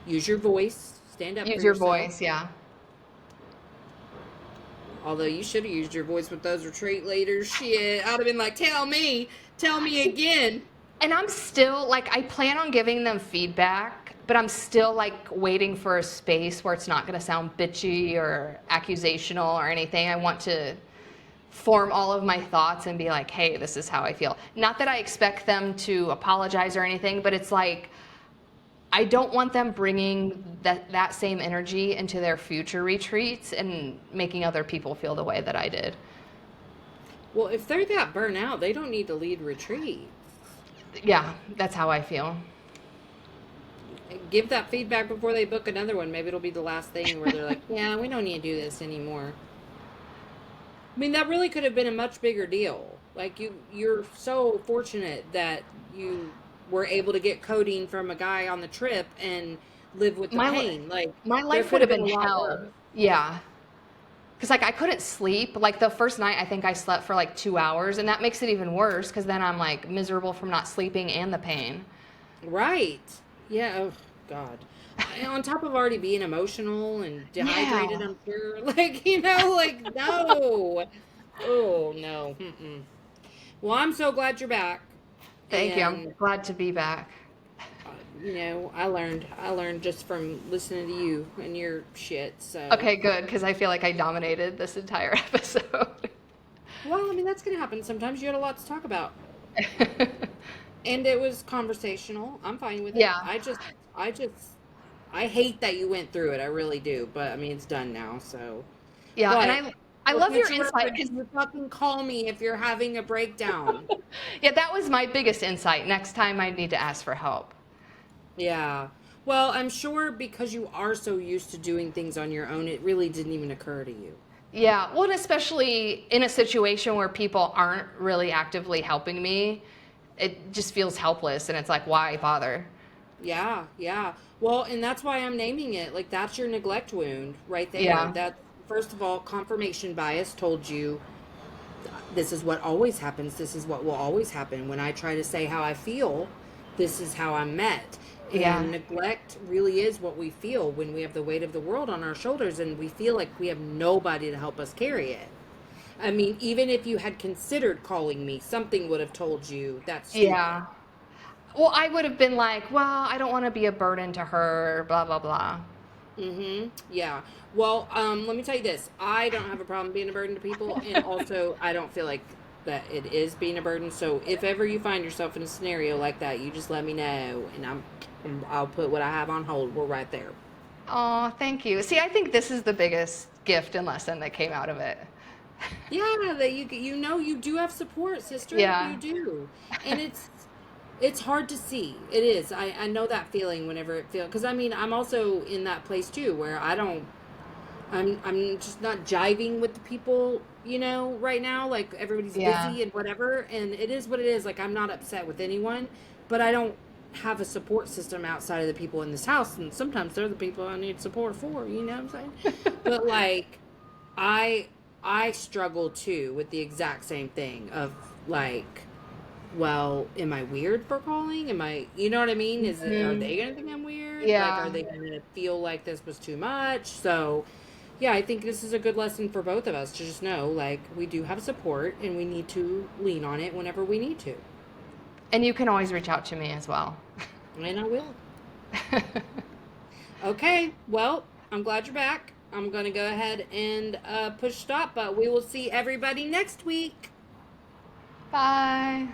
Use your voice. Stand up for Use your yourself. voice, yeah. Although you should have used your voice with those retreat leaders. Shit. I'd have been like, tell me See, again. and I'm still like, I plan on giving them feedback, but I'm still like waiting for a space where it's not going to sound bitchy or accusational or anything. I want to form all of my thoughts and be like, hey, this is how I feel. Not that I expect them to apologize or anything, but it's like, I don't want them bringing that same energy into their future retreats and making other people feel the way that I did. Well, if they're that burnt out, they don't need to lead retreat. Yeah, that's how I feel. Give that feedback before they book another one. Maybe it'll be the last thing where they're like, yeah, we don't need to do this anymore. I mean, that really could have been a much bigger deal. Like you're so fortunate that you were able to get coding from a guy on the trip and live with the My pain. Like my there life would could have have been been a lot hell. worse. Yeah. Because like I couldn't sleep. Like the first night, I think I slept for like 2 hours, and that makes it even worse because then I'm like miserable from not sleeping and the pain. Right. Yeah. Oh God. And on top of already being emotional and dehydrated, Yeah. I'm sure. Like like no. Oh no. Mm-mm. Well, I'm so glad you're back. Thank you. I'm And glad to be back. I learned just from listening to you and your shit. So, Okay, good, because I feel like I dominated this entire episode. well, I mean that's gonna happen. Sometimes you had a lot to talk about, and it was conversational. I'm fine with it. Yeah. I hate that you went through it. I really do. But I mean, it's done now. So, Yeah, and but I for love your future insight reference, because you fucking call me if you're having a breakdown. yeah, that was my biggest insight. Next time I need to ask for help. Yeah. Well, I'm sure because you are so used to doing things on your own, it really didn't even occur to you. Yeah, well, and especially in a situation where people aren't really actively helping me, it just feels helpless, and it's like, why bother? Yeah, yeah. Well, and that's why I'm naming it. Like that's your neglect wound right there. Yeah, That first of all, confirmation bias told you this is what always happens. This is what will always happen. When I try to say how I feel, this is how I'm met. yeah, And neglect really is what we feel when we have the weight of the world on our shoulders and we feel like we have nobody to help us carry it. I mean, even if you had considered calling me, something would have told you that's stupid. yeah. Well, I would have been like, well, I don't want to be a burden to her, blah, blah, blah. Yeah. Well, let me tell you this. I don't have a problem being a burden to people, and also I don't feel like that it is being a burden. So if ever you find yourself in a scenario like that, you just let me know, and I'll put what I have on hold. We're right there. Oh, thank you. See, I think this is the biggest gift and lesson that came out of it. Yeah, that you do have support, sister. Yeah. You do. And it's hard to see. It is. I know that feeling whenever it feels, because I mean, I'm also in that place too where I'm just not jiving with the people, right now. Like everybody's Yeah. busy and whatever, and it is what it is. Like I'm not upset with anyone, but I don't have a support system outside of the people in this house, and sometimes they're the people I need support for, you know what I'm saying? But like I I struggle too with the exact same thing of like, well, am I weird for calling? Am I, you know what I mean? Are Mhm. they gonna think I'm weird? Like, are Yeah. they gonna feel like this was too much? So, yeah, I think this is a good lesson for both of us to just know, like, we do have support and we need to lean on it whenever we need to. And you can always reach out to me as well. And I will. Okay, well, I'm glad you're back. I'm gonna go ahead and push stop, but we will see everybody next week. Bye.